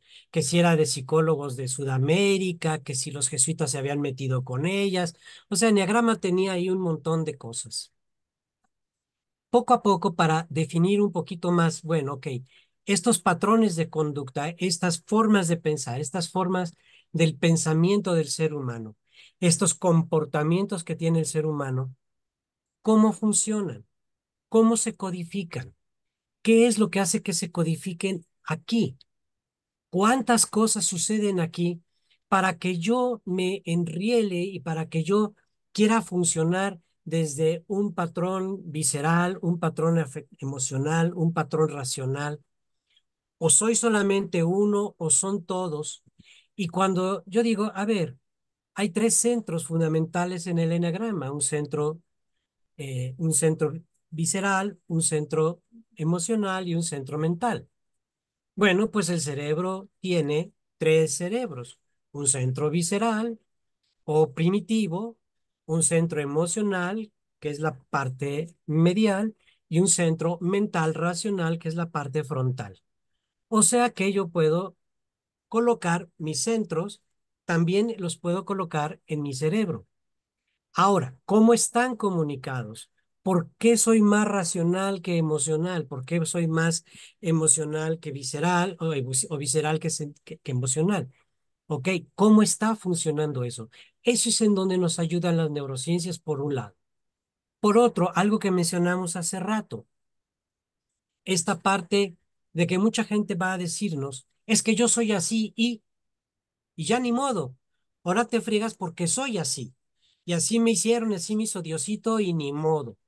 era de psicólogos de Sudamérica, que si los jesuitas se habían metido con ellas. O sea, Enneagrama tenía ahí un montón de cosas. Poco a poco, para definir un poquito más, bueno, ok, estos patrones de conducta, estas formas de pensar, estas formas del pensamiento del ser humano, estos comportamientos que tiene el ser humano, ¿cómo funcionan? ¿Cómo se codifican? ¿Qué es lo que hace que se codifiquen aquí? ¿Cuántas cosas suceden aquí para que yo me enriele y para que yo quiera funcionar desde un patrón visceral, un patrón emocional, un patrón racional? ¿O soy solamente uno o son todos? Y cuando yo digo, a ver, hay tres centros fundamentales en el enagrama, un centro visceral, un centro emocional y un centro mental. Bueno, pues el cerebro tiene tres cerebros, un centro visceral o primitivo, un centro emocional, que es la parte medial, y un centro mental racional, que es la parte frontal. O sea que yo puedo colocar mis centros, también los puedo colocar en mi cerebro. Ahora, ¿cómo están comunicados? ¿Por qué soy más racional que emocional? ¿Por qué soy más emocional que visceral o visceral que emocional? ¿Ok? ¿Cómo está funcionando eso? Eso es en donde nos ayudan las neurociencias por un lado. Por otro, algo que mencionamos hace rato, esta parte de que mucha gente va a decirnos, es que yo soy así y ya ni modo. Ahora te friegas porque soy así. Y así me hicieron, así me hizo Diosito y ni modo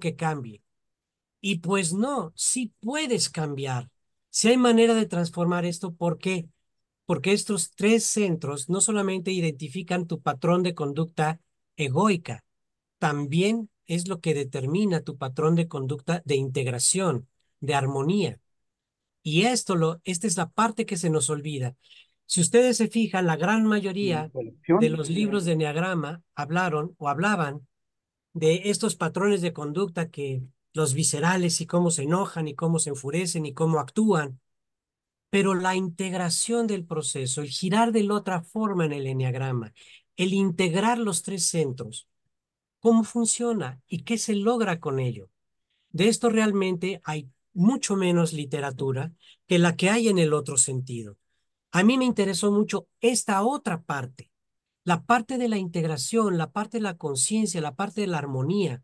que cambie. Y pues no, sí puedes cambiar. Si hay manera de transformar esto, ¿por qué? Porque estos tres centros no solamente identifican tu patrón de conducta egoica, también es lo que determina tu patrón de conducta de integración, de armonía. Y esta es la parte que se nos olvida. Si ustedes se fijan, la gran mayoría de Conexión. los libros de Enneagrama hablaron o hablaban de estos patrones de conducta que los viscerales y cómo se enojan y cómo se enfurecen y cómo actúan, pero la integración del proceso, el girar de la otra forma en el enneagrama, el integrar los tres centros, ¿cómo funciona y qué se logra con ello? De esto realmente hay mucho menos literatura que la que hay en el otro sentido. A mí me interesó mucho esta otra parte, la parte de la integración, la parte de la conciencia, la parte de la armonía.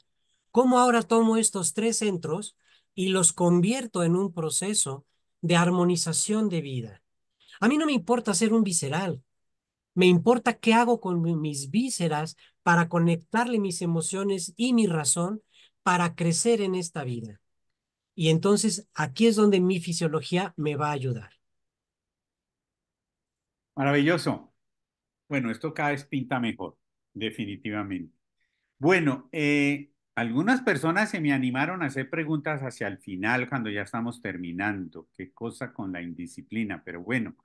¿Cómo ahora tomo estos tres centros y los convierto en un proceso de armonización de vida? A mí no me importa ser un visceral, me importa qué hago con mis vísceras para conectarle mis emociones y mi razón para crecer en esta vida. Y entonces aquí es donde mi fisiología me va a ayudar. Maravilloso. Bueno, esto cada vez pinta mejor, definitivamente. Bueno, algunas personas se me animaron a hacer preguntas hacia el final, cuando ya estamos terminando. Qué cosa con la indisciplina, pero bueno.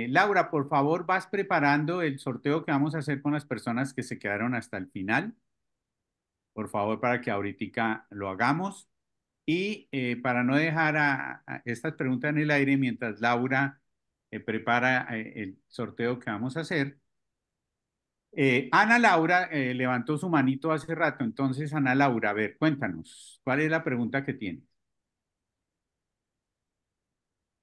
Laura, por favor, vas preparando el sorteo que vamos a hacer con las personas que se quedaron hasta el final. Por favor, para que ahorita lo hagamos. Y para no dejar a estas preguntas en el aire mientras Laura prepara el sorteo que vamos a hacer. Ana Laura levantó su manito hace rato, entonces Ana Laura, a ver, cuéntanos, ¿cuál es la pregunta que tienes?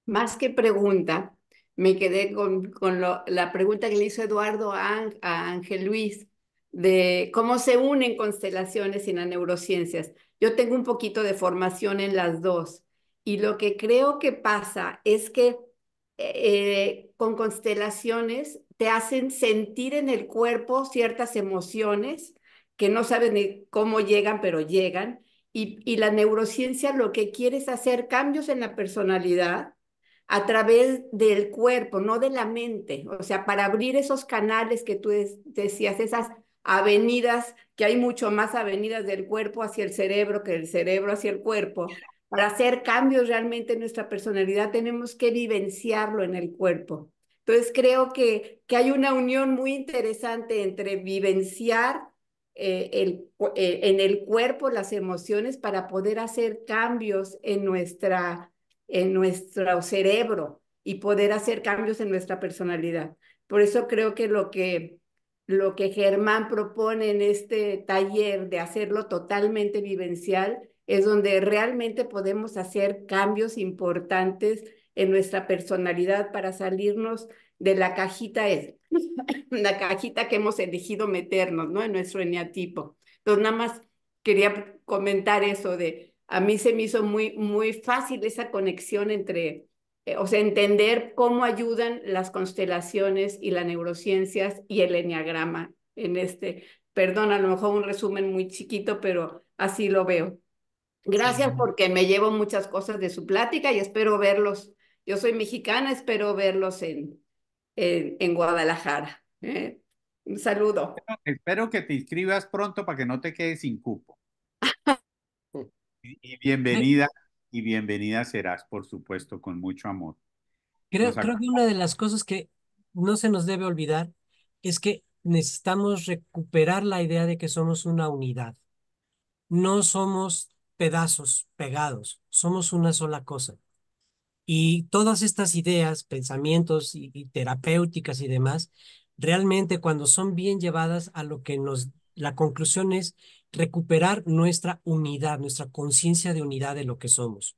Más que pregunta, me quedé con la pregunta que le hizo Eduardo a Ángel Luis de cómo se unen constelaciones y las neurociencias. Yo tengo un poquito de formación en las dos y lo que creo que pasa es que con constelaciones te hacen sentir en el cuerpo ciertas emociones que no sabes ni cómo llegan, pero llegan. Y la neurociencia lo que quiere es hacer cambios en la personalidad a través del cuerpo, no de la mente. O sea, para abrir esos canales que tú decías, esas avenidas que que hay mucho más avenidas del cuerpo hacia el cerebro que del cerebro hacia el cuerpo. Para hacer cambios realmente en nuestra personalidad tenemos que vivenciarlo en el cuerpo. Entonces creo que hay una unión muy interesante entre vivenciar en el cuerpo las emociones para poder hacer cambios en nuestro cerebro y poder hacer cambios en nuestra personalidad. Por eso creo que lo que Germán propone en este taller de hacerlo totalmente vivencial es donde realmente podemos hacer cambios importantes en nuestra personalidad para salirnos de la cajita, la cajita que hemos elegido meternos, ¿no? En nuestro eneatipo. Entonces, nada más quería comentar eso de, a mí se me hizo muy fácil esa conexión entre, o sea, entender cómo ayudan las constelaciones y las neurociencias y el eneagrama en este, perdón, a lo mejor un resumen muy chiquito, pero así lo veo. Sí, Gracias porque me llevo muchas cosas de su plática y espero verlos. Yo soy mexicana, espero verlos en Guadalajara. Un saludo. Espero que te inscribas pronto para que no te quedes sin cupo. Y cre- bienvenida serás, por supuesto, con mucho amor. Nos creo que una de las cosas que no se nos debe olvidar es que necesitamos recuperar la idea de que somos una unidad. No somos pedazos pegados, somos una sola cosa. Y todas estas ideas, pensamientos y terapéuticas y demás, realmente cuando son bien llevadas a lo que la conclusión es recuperar nuestra unidad, nuestra conciencia de unidad de lo que somos.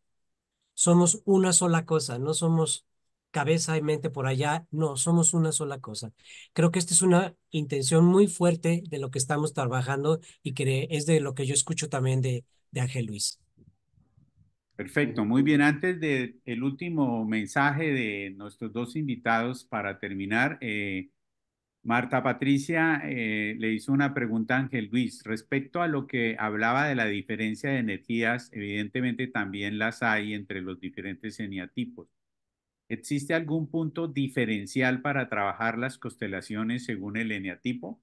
Somos una sola cosa, no somos cabeza y mente por allá, no, somos una sola cosa. Creo que esta es una intención muy fuerte de lo que estamos trabajando y que es de lo que yo escucho también de Ángel Luis. Perfecto, muy bien. Antes del último mensaje de nuestros dos invitados para terminar, Marta Patricia le hizo una pregunta a Ángel Luis respecto a lo que hablaba de la diferencia de energías. Evidentemente también las hay entre los diferentes eneatipos. ¿Existe algún punto diferencial para trabajar las constelaciones según el eneatipo?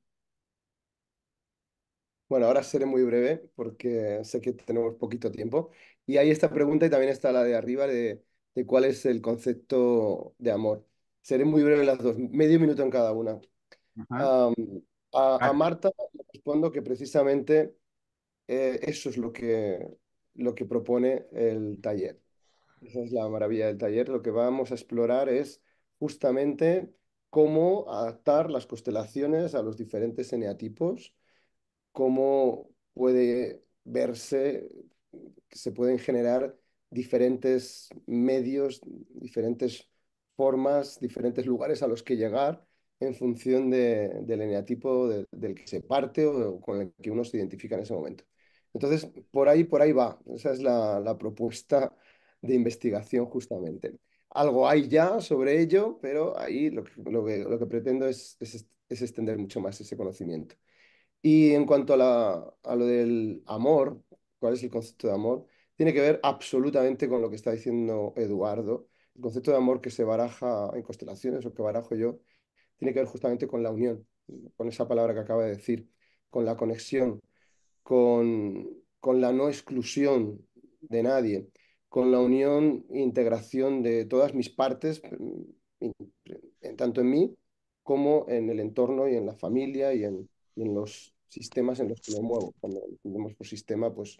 Bueno, ahora seré muy breve porque sé que tenemos poquito tiempo. Y hay esta pregunta y también está la de arriba de cuál es el concepto de amor. Seré muy breve en las dos, medio minuto en cada una. Ajá. Am, a Gracias. Marta le respondo que precisamente eso es lo que propone el taller. Esa es la maravilla del taller. Lo que vamos a explorar es justamente cómo adaptar las constelaciones a los diferentes eneatipos, cómo puede verse que se pueden generar diferentes medios, diferentes formas, diferentes lugares a los que llegar en función del eneatipo del que se parte o con el que uno se identifica en ese momento. Entonces, por ahí va. Esa es la propuesta de investigación justamente. Algo hay ya sobre ello, pero ahí lo que pretendo es extender mucho más ese conocimiento. Y en cuanto a lo del amor, ¿cuál es el concepto de amor? Tiene que ver absolutamente con lo que está diciendo Eduardo. El concepto de amor que se baraja en constelaciones o que barajo yo, tiene que ver justamente con la unión, con esa palabra que acaba de decir, con la conexión, con la no exclusión de nadie, con la unión e integración de todas mis partes, tanto en mí como en el entorno y en la familia y en los sistemas en los que me muevo. Cuando entendemos por sistema, pues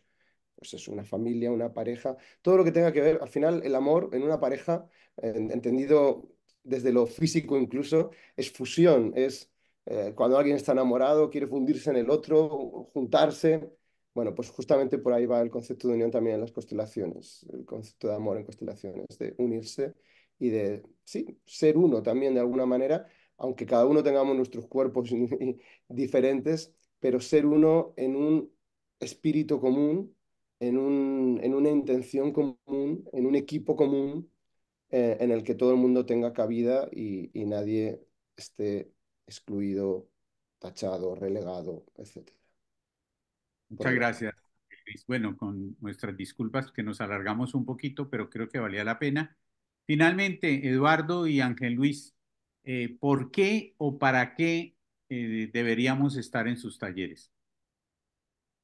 es una familia, una pareja, todo lo que tenga que ver, al final el amor en una pareja, entendido desde lo físico incluso, es fusión, es cuando alguien está enamorado, quiere fundirse en el otro, juntarse. Bueno, pues justamente por ahí va el concepto de unión también en las constelaciones, el concepto de amor en constelaciones, de unirse y de, sí, ser uno también de alguna manera, aunque cada uno tengamos nuestros cuerpos diferentes, pero ser uno en un espíritu común, en una intención común, en un equipo común, en el que todo el mundo tenga cabida y nadie esté excluido, tachado, relegado, etcétera. Por Muchas ahí va. gracias, Luis. Bueno, con nuestras disculpas que nos alargamos un poquito, pero creo que valía la pena. Finalmente, Eduardo y Ángel Luis, ¿por qué o para qué deberíamos estar en sus talleres?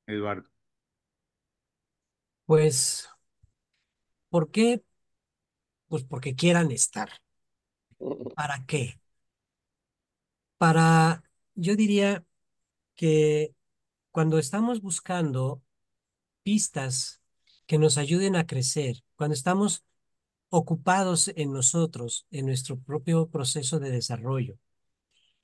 Eduardo? Pues, ¿por qué? Pues porque quieran estar. ¿Para qué? Yo diría que cuando estamos buscando pistas que nos ayuden a crecer, cuando estamos ocupados en nosotros, en nuestro propio proceso de desarrollo,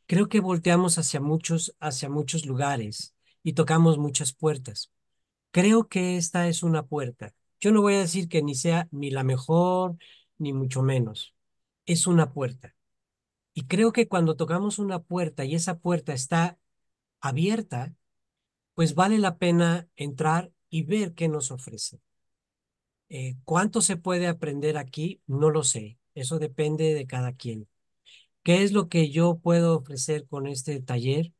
creo que volteamos hacia muchos lugares y tocamos muchas puertas. Creo que esta es una puerta. Yo no voy a decir que ni sea ni la mejor, ni mucho menos. Es una puerta. Y creo que cuando tocamos una puerta y esa puerta está abierta, pues vale la pena entrar y ver qué nos ofrece. ¿Cuánto se puede aprender aquí? No lo sé. Eso depende de cada quien. ¿Qué es lo que yo puedo ofrecer con este taller?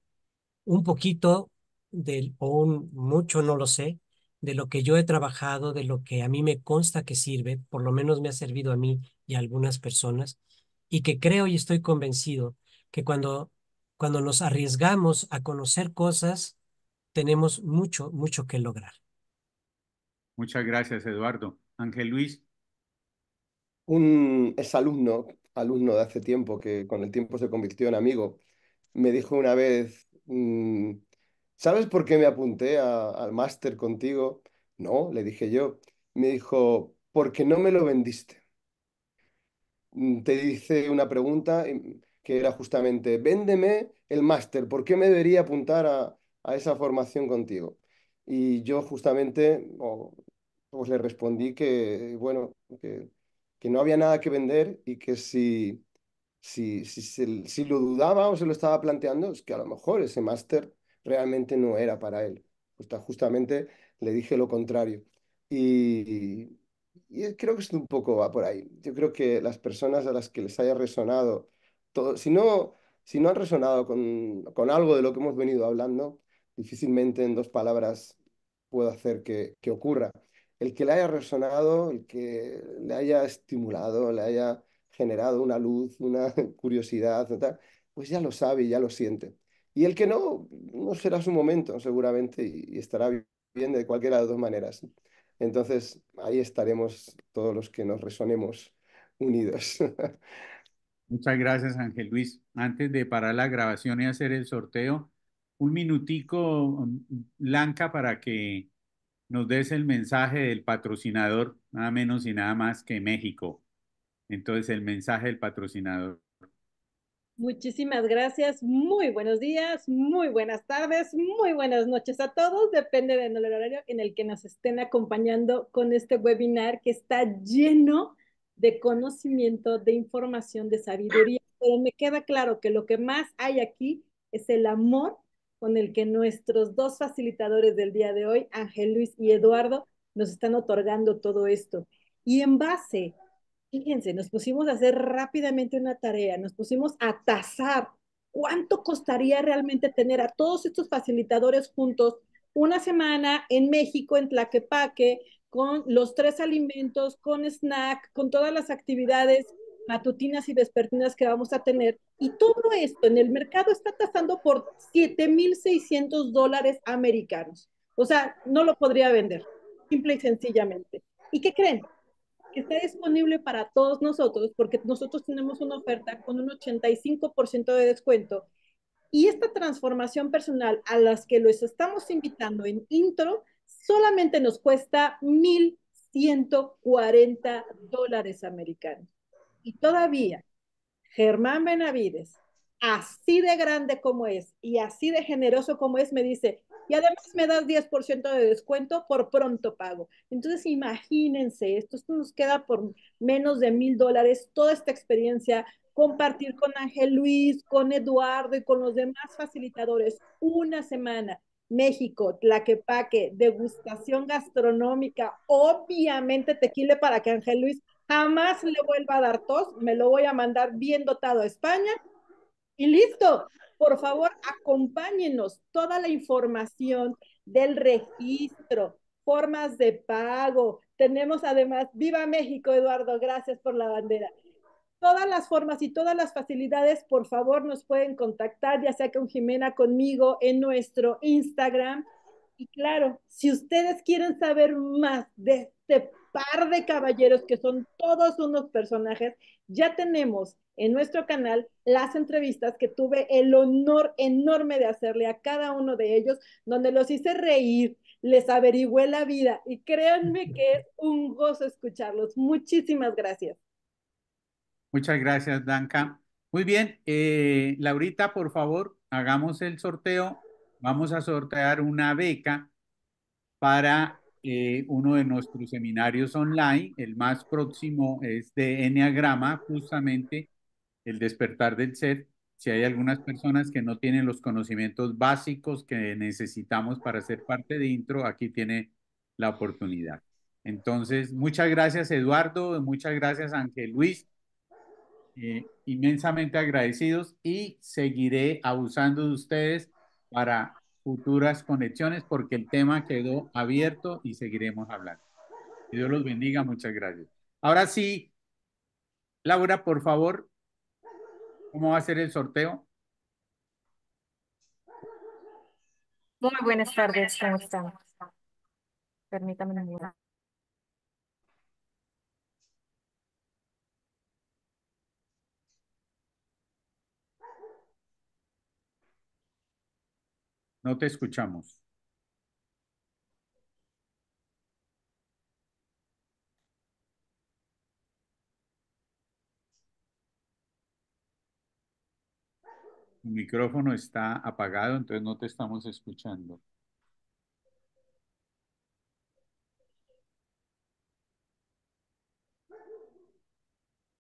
Un poquito mucho, no lo sé, de lo que yo he trabajado, de lo que a mí me consta que sirve, por lo menos me ha servido a mí y a algunas personas, y que creo y estoy convencido que cuando nos arriesgamos a conocer cosas, tenemos mucho, mucho que lograr. Muchas gracias, Eduardo. Ángel Luis, Un exalumno, alumno de hace tiempo, que con el tiempo se convirtió en amigo, me dijo una vez, ¿sabes por qué me apunté al máster contigo? No, le dije yo. Me dijo, porque no me lo vendiste. Te hice una pregunta que era justamente, véndeme el máster, ¿por qué me debería apuntar a esa formación contigo? Y yo justamente pues le respondí que, bueno, que no había nada que vender y que si lo dudaba o se lo estaba planteando, es que a lo mejor ese máster realmente no era para él. Justamente le dije lo contrario. Y, creo que es un poco va por ahí. Yo creo que las personas a las que les haya resonado, todo, si no han resonado con algo de lo que hemos venido hablando, difícilmente en dos palabras puedo hacer que ocurra. El que le haya resonado, el que le haya estimulado, le haya generado una luz, una curiosidad, tal, pues ya lo sabe y ya lo siente. Y el que no, no será su momento, seguramente, y estará bien de cualquiera de las dos maneras. Entonces, ahí estaremos todos los que nos resonemos unidos. muchas gracias, Ángel Luis. Antes de parar la grabación y hacer el sorteo, un minutico, Blanca, para que nos des el mensaje del patrocinador, nada menos y nada más que México. Entonces, el mensaje del patrocinador. Muchísimas gracias, muy buenos días, muy buenas tardes, muy buenas noches a todos, depende del horario en el que nos estén acompañando con este webinar que está lleno de conocimiento, de información, de sabiduría, pero me queda claro que lo que más hay aquí es el amor con el que nuestros dos facilitadores del día de hoy, Ángel Luis y Eduardo, nos están otorgando todo esto. Y en base, fíjense, nos pusimos a hacer rápidamente una tarea, nos pusimos a tasar cuánto costaría realmente tener a todos estos facilitadores juntos una semana en México, en Tlaquepaque, con los 3 alimentos, con snack, con todas las actividades matutinas y vespertinas que vamos a tener. Y todo esto en el mercado está tasando por $7,600 americanos. O sea, no lo podría vender, simple y sencillamente. ¿Y qué creen? Que está disponible para todos nosotros, porque nosotros tenemos una oferta con un 85% de descuento. Y esta transformación personal a las que los estamos invitando en intro solamente nos cuesta $1,140 americanos. Y todavía Germán Benavides, así de grande como es y así de generoso como es, me dice, y además me das 10% de descuento por pronto pago. Entonces, imagínense, esto nos queda por menos de $1,000, toda esta experiencia, compartir con Ángel Luis, con Eduardo y con los demás facilitadores una semana. México, Tlaquepaque, degustación gastronómica, obviamente tequila para que Ángel Luis jamás le vuelva a dar tos, me lo voy a mandar bien dotado a España y listo. Por favor, acompáñenos toda la información del registro, formas de pago. Tenemos además, viva México, Eduardo, gracias por la bandera. Todas las formas y todas las facilidades, por favor, nos pueden contactar, ya sea con Jimena, conmigo, en nuestro Instagram. Y claro, si ustedes quieren saber más de este par de caballeros que son todos unos personajes, ya tenemos en nuestro canal las entrevistas que tuve el honor enorme de hacerle a cada uno de ellos, donde los hice reír, les averigüé la vida y créanme que es un gozo escucharlos. Muchísimas gracias. Muchas gracias, Danca. Muy bien, Laurita, por favor, hagamos el sorteo. Vamos a sortear una beca para uno de nuestros seminarios online. El más próximo es de Enneagrama, justamente el despertar del ser. Si hay algunas personas que no tienen los conocimientos básicos que necesitamos para ser parte de Intro, aquí tiene la oportunidad. Entonces, muchas gracias, Eduardo, muchas gracias, Ángel Luis, inmensamente agradecidos y seguiré abusando de ustedes para futuras conexiones porque el tema quedó abierto y seguiremos hablando. Que Dios los bendiga, muchas gracias. Ahora sí, Laura, por favor, ¿cómo va a ser el sorteo? Muy buenas tardes, ¿cómo están? Permítame un minuto. No te escuchamos. Tu micrófono está apagado, entonces no te estamos escuchando.